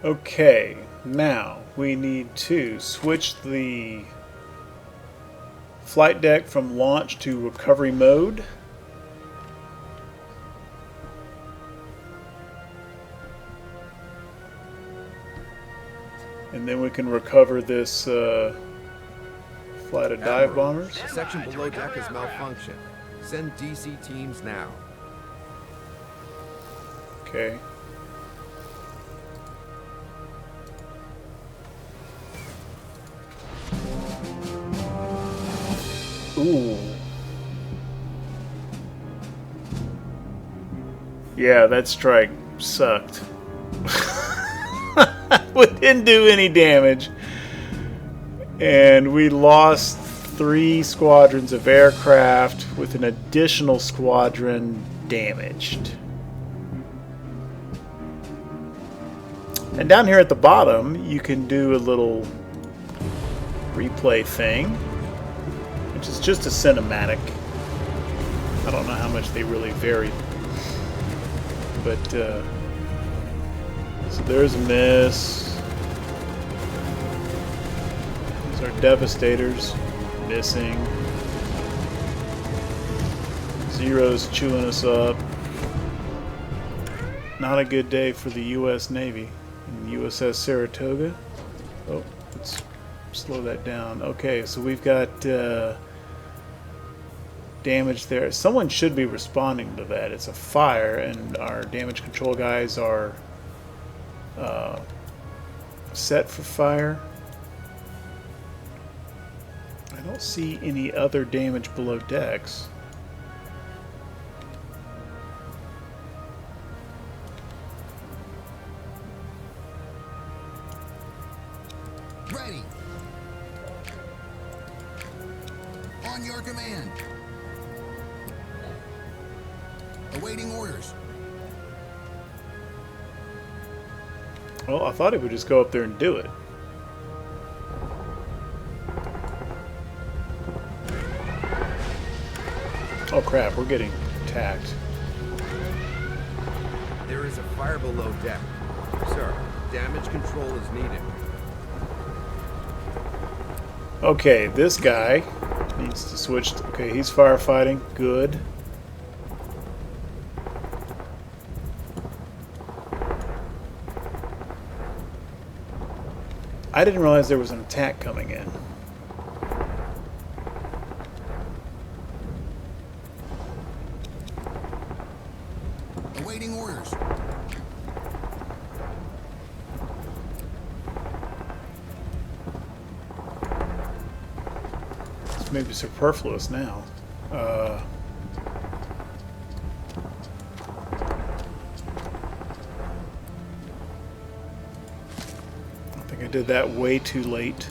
Okay, now we need to switch the flight deck from launch to recovery mode. And then we can recover this flight of dive bombers. The section below deck has malfunctioned. Send DC teams now. Okay. Ooh. Yeah, that strike sucked. We didn't do any damage. And we lost 3 squadrons of aircraft with an additional squadron damaged. And down here at the bottom, you can do a little replay thing, which is just a cinematic. I don't know how much they really varied. But, so there's a miss. These are Devastators. Missing. Zero's chewing us up. Not a good day for the U.S. Navy. And USS Saratoga. Oh, let's slow that down. Okay, so we've got damage there. Someone should be responding to that. It's a fire, and our damage control guys are set for fire. I don't see any other damage below decks. Ready. On your command. Awaiting orders. Well, I thought he would just go up there and do it. Oh crap, we're getting attacked. There is a fire below deck. Sir, damage control is needed. Okay, this guy needs to switch. Okay, he's firefighting. Good. I didn't realize there was an attack coming in. Awaiting orders. It's maybe superfluous now. I think I did that way too late.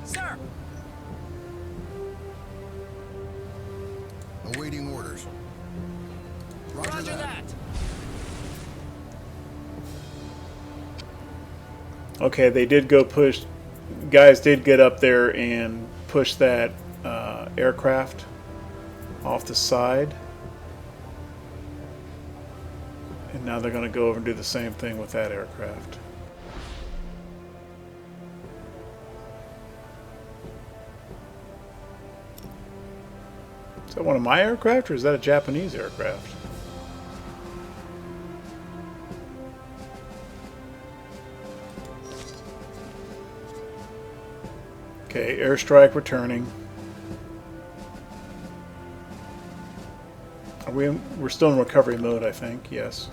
Sir! Awaiting orders. Roger that. Okay, they did go push. Guys did get up there and push that aircraft off the side. And now they're going to go over and do the same thing with that aircraft. Is that one of my aircraft or is that a Japanese aircraft? Okay, airstrike returning. Are we're still in recovery mode, I think. Yes.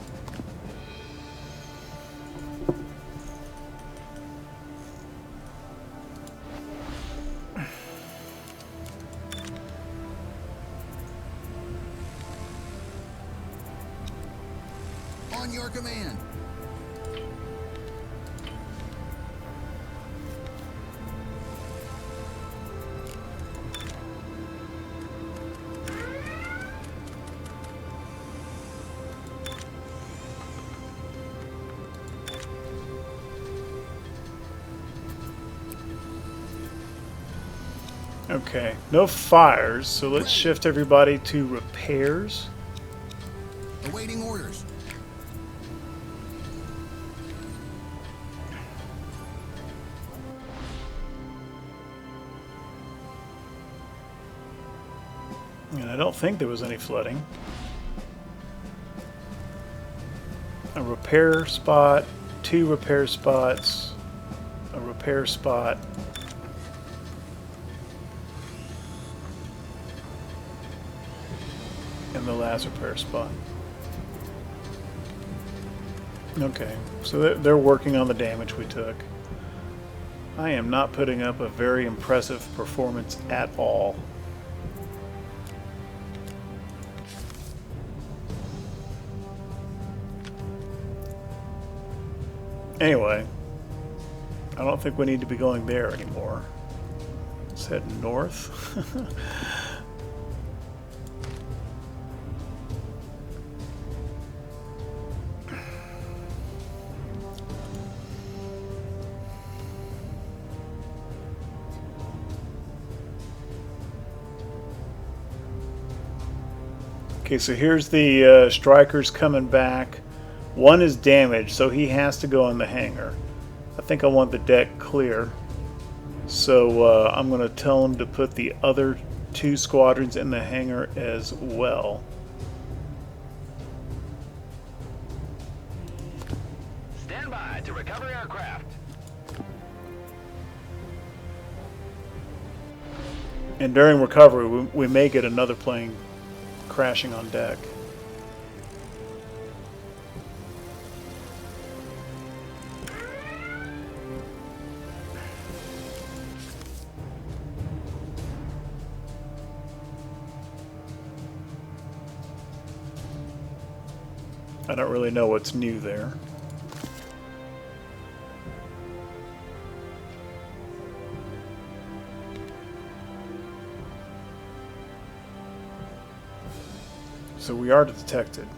On your command. Okay, no fires, so let's shift everybody to repairs. Awaiting orders. And I don't think there was any flooding. A repair spot, 2 repair spots, a repair spot. And the last repair spot. Okay, so they're working on the damage we took. I am not putting up a very impressive performance at all. Anyway, I don't think we need to be going there anymore. Let's head north. Okay, so here's the strikers coming back. One is damaged, so he has to go in the hangar. I think I want the deck clear. So I'm going to tell him to put the other 2 squadrons in the hangar as well. Stand by to recover aircraft. And during recovery, we may get another plane crashing on deck. I don't really know what's new there. So we are detected.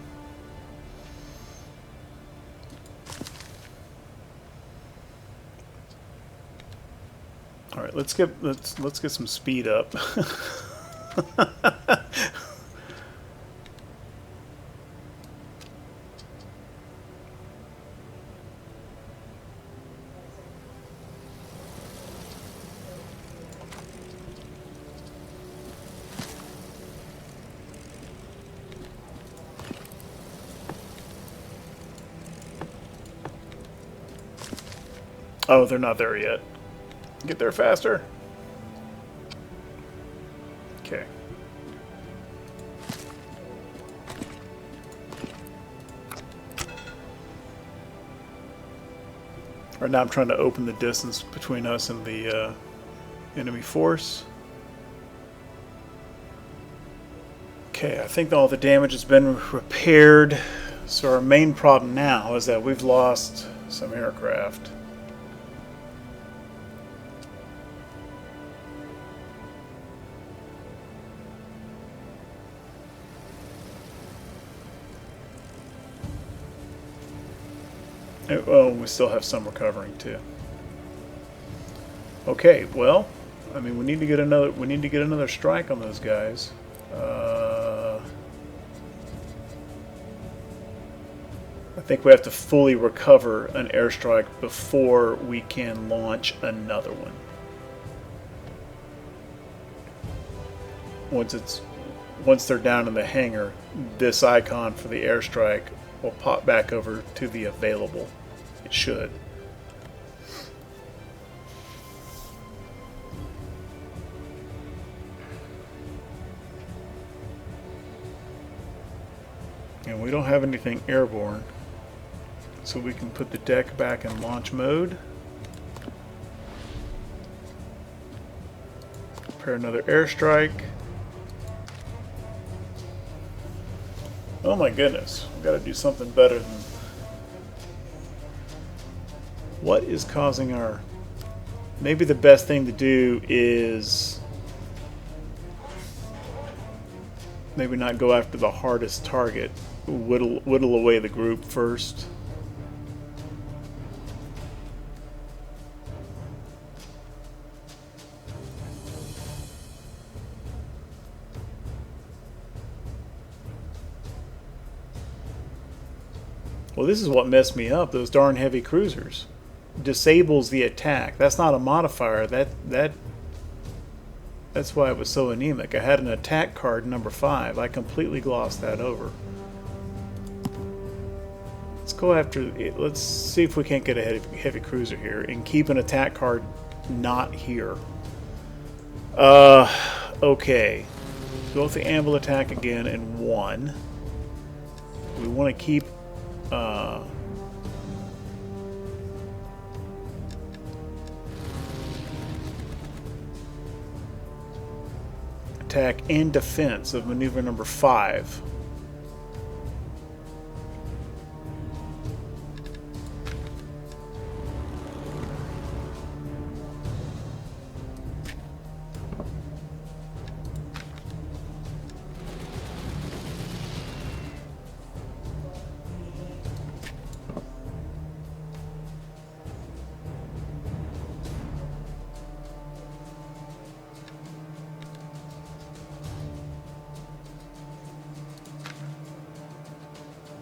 All right, let's get some speed up. Oh, they're not there yet. Get there faster. Okay. Right now I'm trying to open the distance between us and the enemy force. Okay, I think all the damage has been repaired. So our main problem now is that we've lost some aircraft. Oh, we still have some recovering too. Okay, well, I mean, we need to get another strike on those guys. I think we have to fully recover an airstrike before we can launch another one. Once they're down in the hangar, this icon for the airstrike will pop back over to the available. It should. And we don't have anything airborne, so we can put the deck back in launch mode. Prepare another airstrike. Oh my goodness, we've got to do something better than... What is causing our... Maybe the best thing to do is... maybe not go after the hardest target. Whittle away the group first. Well, this is what messed me up. Those darn heavy cruisers disables the attack. That's not a modifier. That's why it was so anemic. I had an attack card number 5. I completely glossed that over. Let's go after it. Let's see if we can't get a heavy cruiser here and keep an attack card not here. Okay. Go with the amble attack again in 1. We want to keep attack and defense of maneuver number 5.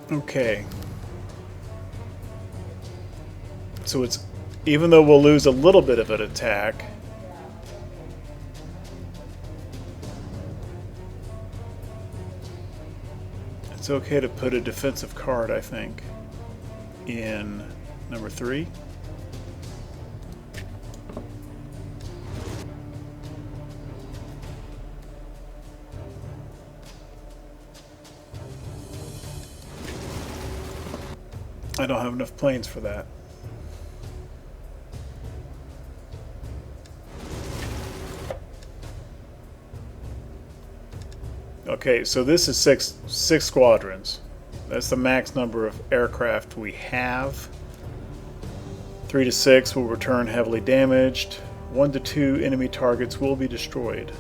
Okay. So it's, even though we'll lose a little bit of an attack, it's okay to put a defensive card, I think, in number 3. I don't have enough planes for that. Okay, so this is six squadrons. That's the max number of aircraft we have. 3 to 6 will return heavily damaged. 1 to 2 enemy targets will be destroyed.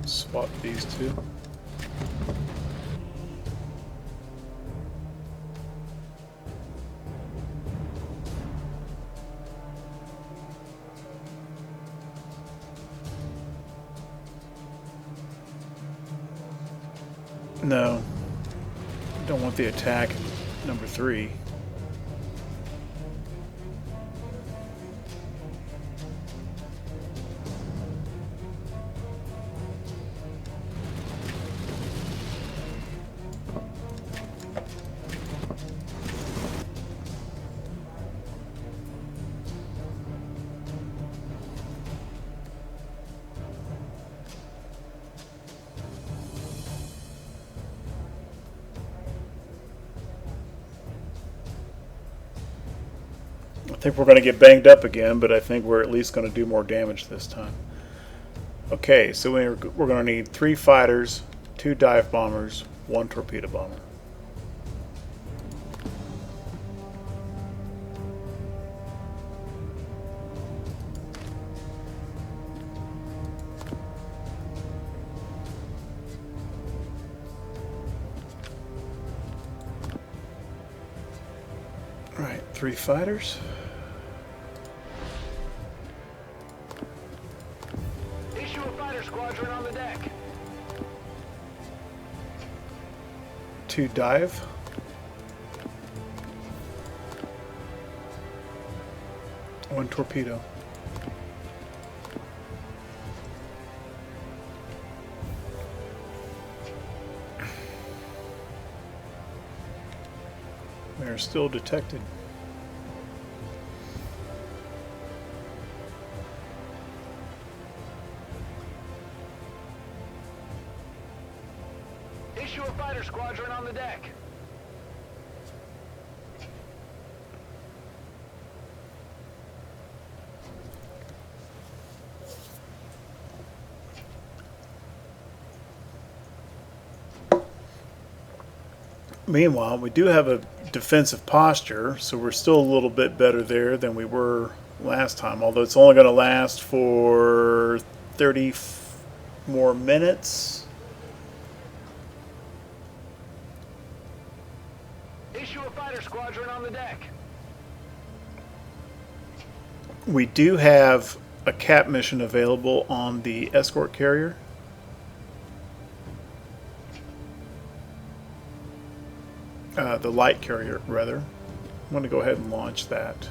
Swap these two. No, I don't want the attack number 3. I think we're going to get banged up again, but I think we're at least going to do more damage this time. Okay, so we're going to need 3 fighters, 2 dive bombers, 1 torpedo bomber. All right, 3 fighters. Issue a fighter squadron on the deck. 2 dive. 1 torpedo. We are still detected. Issue a fighter squadron on the deck. Meanwhile, we do have a defensive posture, so we're still a little bit better there than we were last time, although it's only going to last for 30 more minutes. Issue a fighter squadron on the deck. We do have a cap mission available on the escort carrier. The light carrier, rather. I'm going to go ahead and launch that.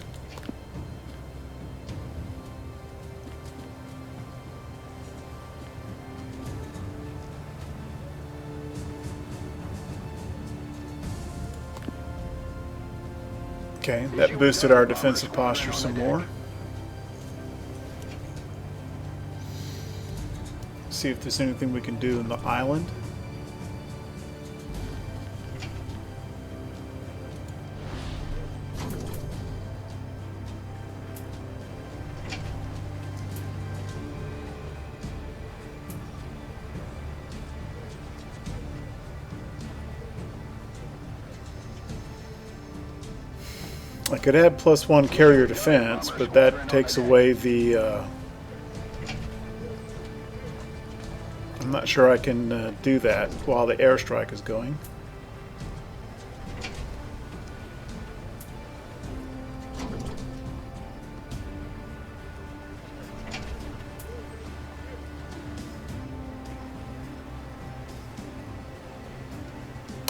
Okay, that boosted our defensive posture some more. See if there's anything we can do in the island. I could add +1 carrier defense, but that takes away the... I'm not sure I can do that while the airstrike is going.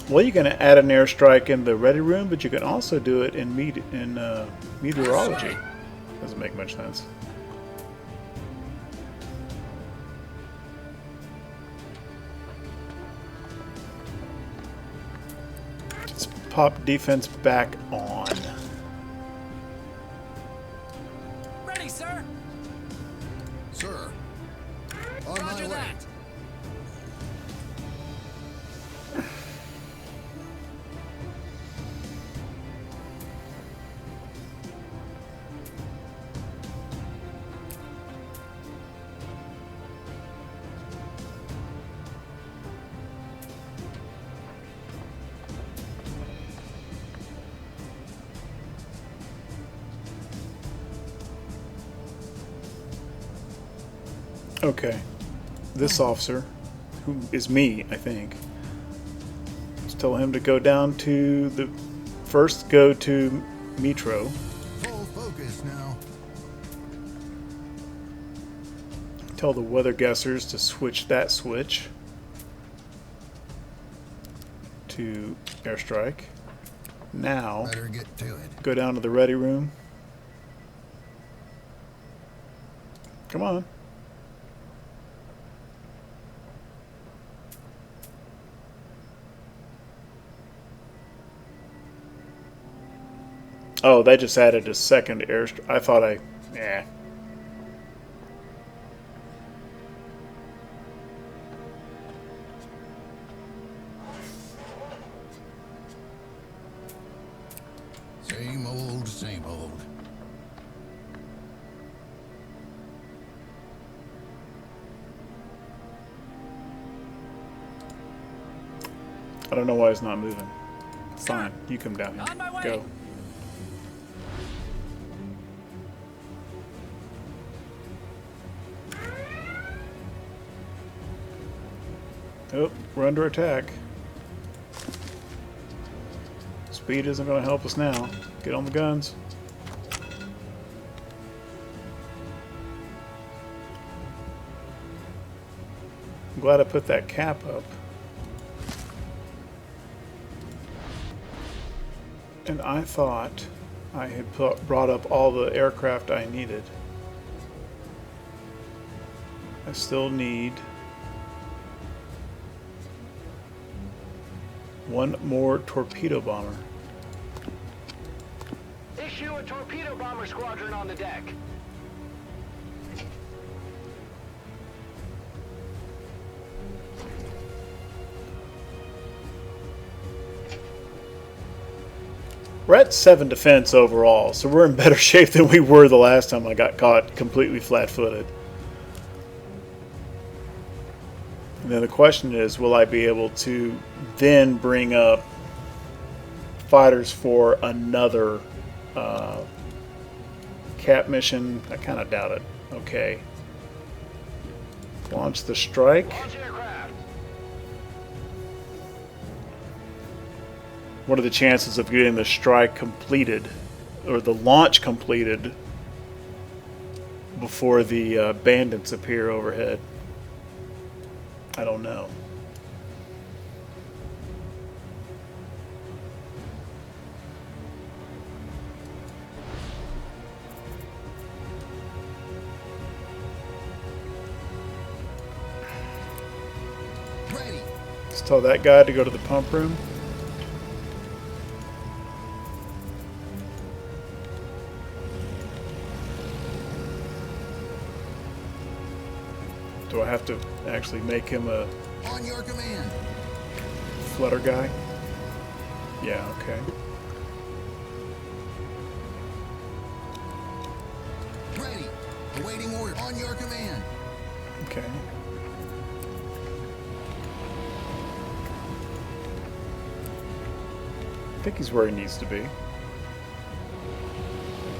Well, you can add an airstrike in the ready room, but you can also do it in meteorology. Doesn't make much sense. Let's pop defense back on. Ready, sir. Sir. On my way. Okay. This officer, who is me, I think, let's tell him to go down to the... First, go to Metro. Full focus now. Tell the weather guessers to switch that switch to airstrike. Now, Better get to it. go down to the ready room. Come on. Oh, they just added a second airstrike. I thought yeah. Same old, same old. I don't know why it's not moving. Fine, you come down here. On my way. Go. Oh, we're under attack. Speed isn't going to help us now. Get on the guns. I'm glad I put that cap up. And I thought I had brought up all the aircraft I needed. I still need one more torpedo bomber. Issue a torpedo bomber squadron on the deck. We're at 7 defense overall, so we're in better shape than we were the last time I got caught completely flat-footed. And then the question is, will I be able to then bring up fighters for another cap mission? I kind of doubt it. Okay. Launch the strike. Launch aircraft. What are the chances of getting the strike completed, or the launch completed, before the bandits appear overhead? I don't know. Ready. Let's tell that guy to go to the pump room. Do I have to actually make him a On your command. flutter guy? Yeah, okay. Ready. Awaiting order. On your command. Okay. I think he's where he needs to be.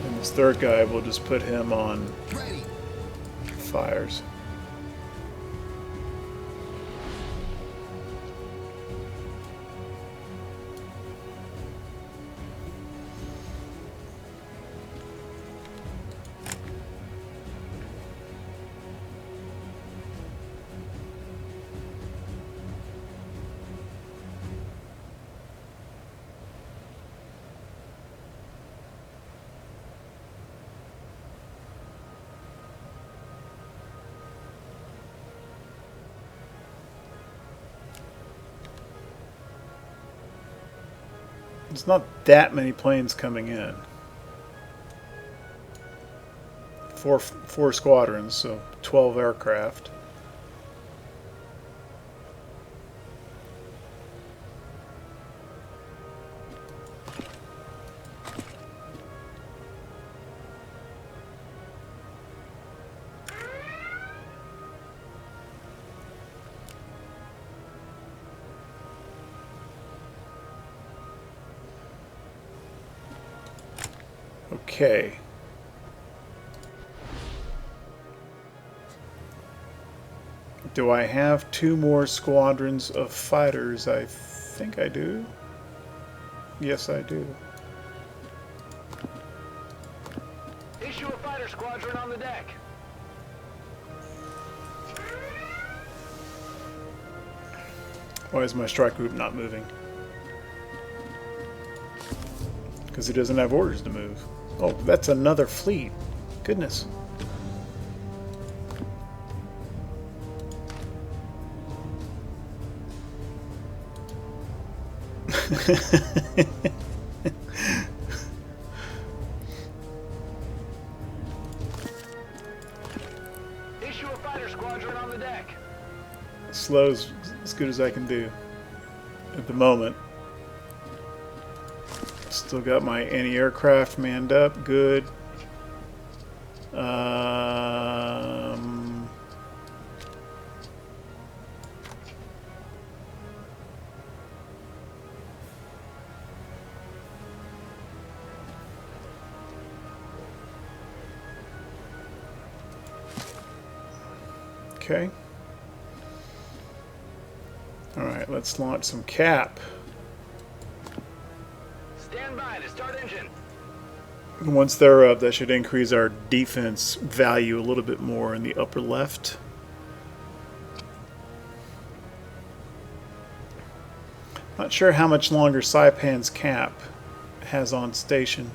And this third guy, we'll just put him on Ready. fires. There's not that many planes coming in. Four squadrons, so 12 aircraft. Okay. Do I have 2 more squadrons of fighters? I think I do. Yes, I do. Issue a fighter squadron on the deck. Why is my strike group not moving? Because he doesn't have orders to move. Oh, that's another fleet. Goodness. Issue a fighter squadron on the deck. Slow as good as I can do at the moment. Still got my anti-aircraft manned up. Good. Okay. Alright, let's launch some cap. Stand by to start engine. Once they're up, that should increase our defense value a little bit more in the upper left. Not sure how much longer Saipan's cap has on station.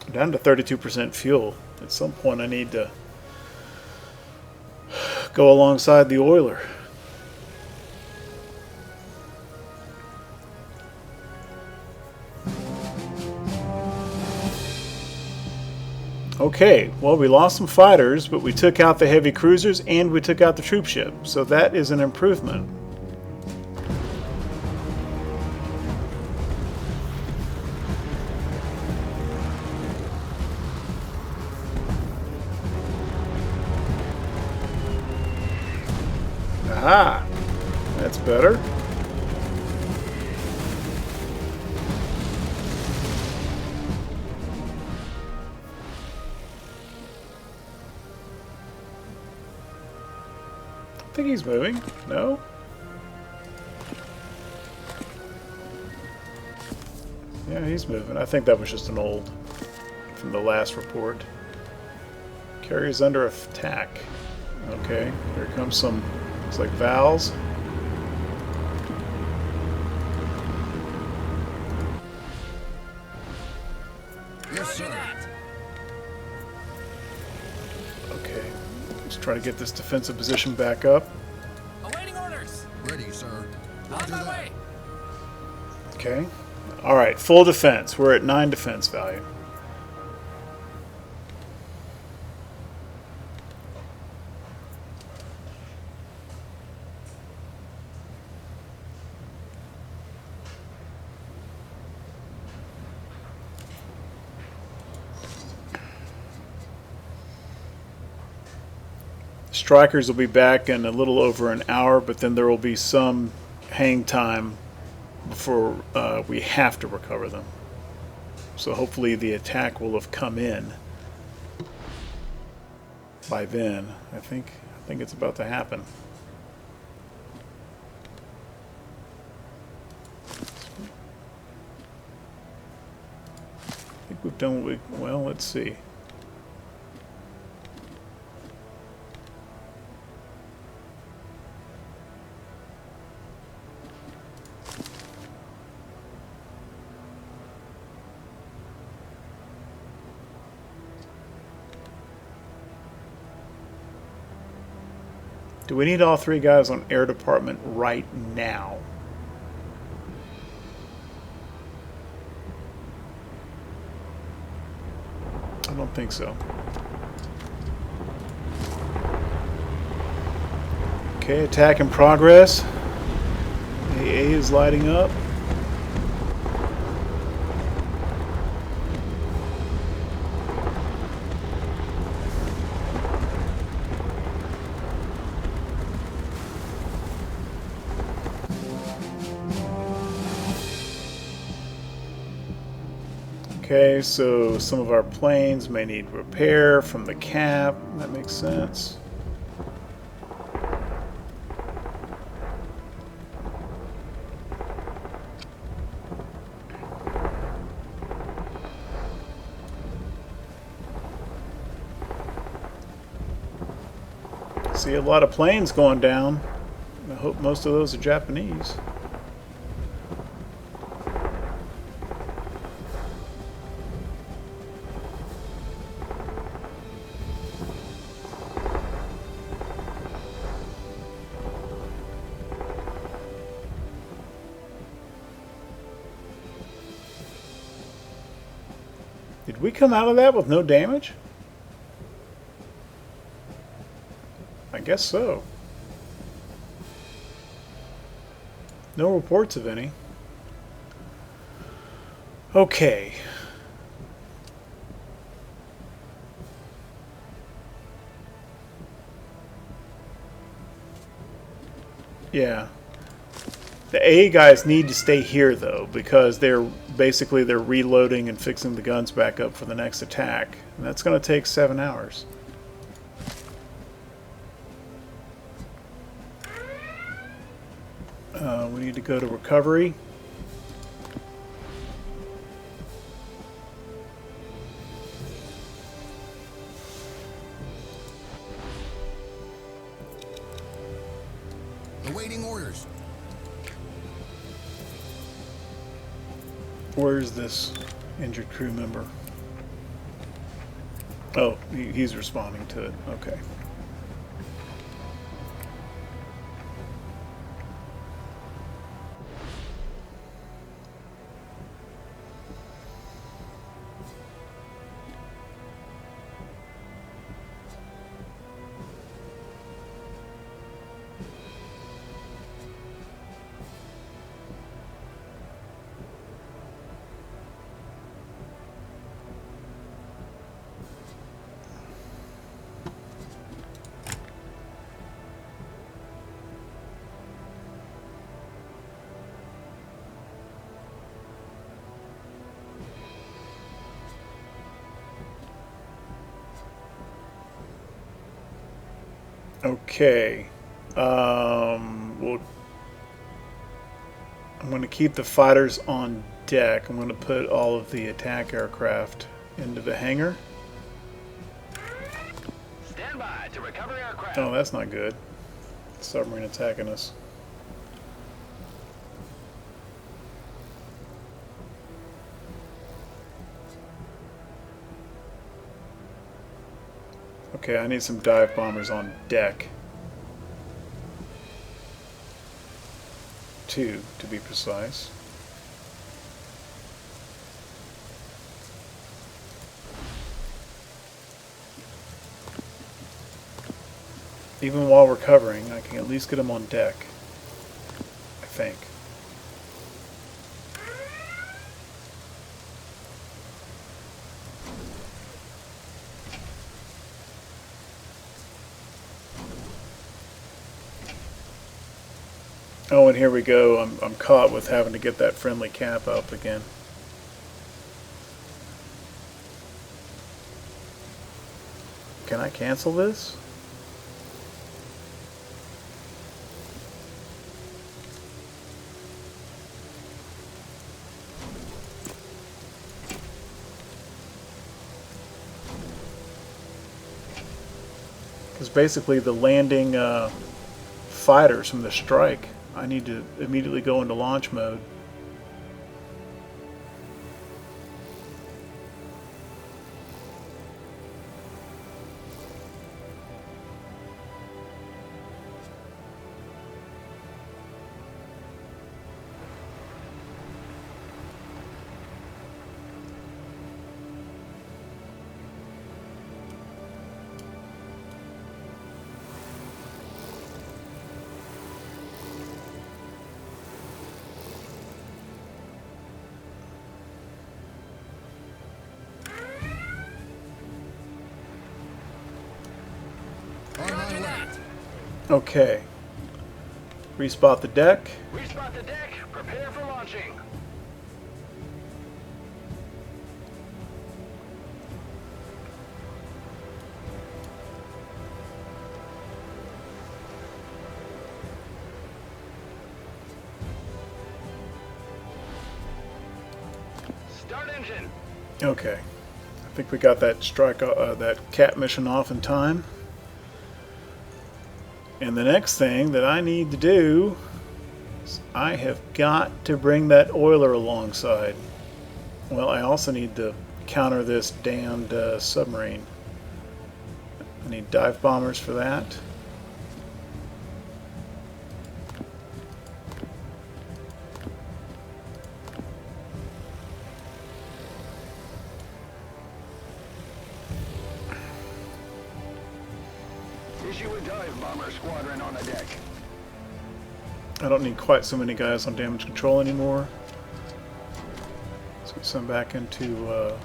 I'm down to 32% fuel. At some point I need to go alongside the oiler. Okay, well, we lost some fighters, but we took out the heavy cruisers and we took out the troop ship, so that is an improvement. Aha! That's better. I think he's moving. No? Yeah, he's moving. I think that was just an old from the last report. Carrier's under attack. Okay, here comes some, looks like Val's. Yes, sir. Okay, let's try to get this defensive position back up. Awaiting orders. Ready, sir. On Roger my that. way. Okay. Alright, full defense. We're at 9 defense value. Strikers will be back in a little over an hour, but then there will be some hang time before we have to recover them. So hopefully the attack will have come in by then. I think it's about to happen. I think we've done what we, well, let's see. Do we need all 3 guys on air department right now? don't think so. Okay, attack in progress. AA is lighting up. Okay, so some of our planes may need repair from the cap. That makes sense. See a lot of planes going down. I hope most of those are Japanese. Did we come out of that with no damage? I guess so. No reports of any. Okay. Yeah. The A guys need to stay here though, because they're reloading and fixing the guns back up for the next attack. And that's going to take 7 hours. We need to go to recovery. Awaiting orders. Where's this injured crew member? Oh, he's responding to it. Okay. Okay. I'm going to keep the fighters on deck. I'm going to put all of the attack aircraft into the hangar. Stand by to recover aircraft. Oh, that's not good. Submarine attacking us. Okay, I need some dive bombers on deck. 2, to be precise. Even while recovering, I can at least get them on deck. I think. Oh, and here we go. I'm caught with having to get that friendly cap up again. Can I cancel this? Because basically the landing fighters from the strike, I need to immediately go into launch mode. Okay. Respot the deck. Respot the deck. Prepare for launching. Start engine. Okay. I think we got that that cat mission off in time. And the next thing that I need to do is I have got to bring that oiler alongside. Well, I also need to counter this damned submarine. I need dive bombers for that. Issue a dive bomber squadron on the deck. I don't need quite so many guys on damage control anymore. Let's get some back into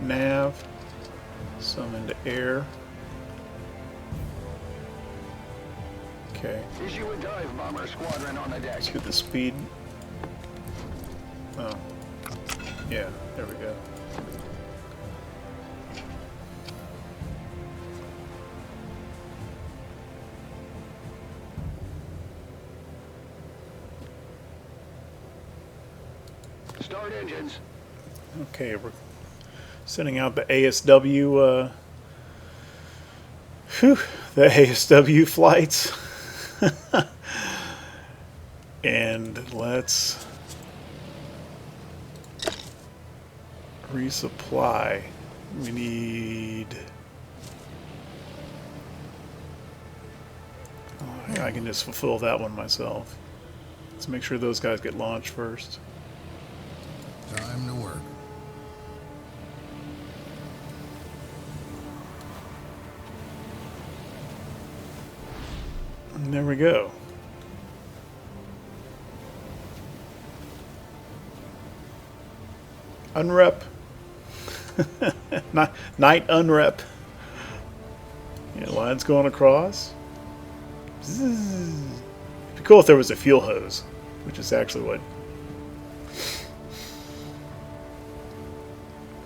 nav, some into air. Okay, Issue a dive bomber squadron on the deck. let's get the speed. Oh, yeah, there we go. Start engines. Okay, we're sending out the ASW, the ASW flights. And let's resupply. We need... Oh, I can just fulfill that one myself. Let's make sure those guys get launched first. Time to work. And there we go. Unrep. Night unrep. Yeah, lines going across. Zzz. It'd be cool if there was a fuel hose, which is actually what.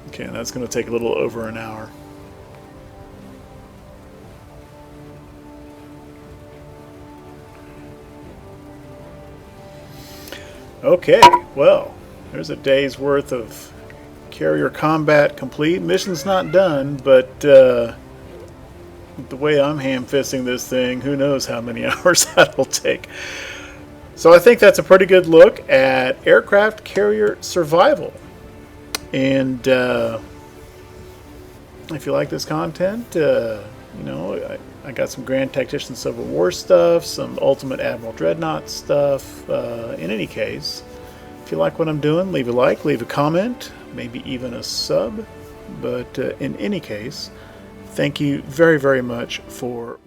Okay, and that's going to take a little over an hour. Okay, well, there's a day's worth of carrier combat complete. Mission's not done, but the way I'm ham-fisting this thing, who knows how many hours that'll take. So I think that's a pretty good look at aircraft carrier survival. And if you like this content, you know, I got some Grand Tactician Civil War stuff, some Ultimate Admiral Dreadnought stuff. In any case, if you like what I'm doing, leave a like, leave a comment, maybe even a sub. But in any case, thank you very, very much for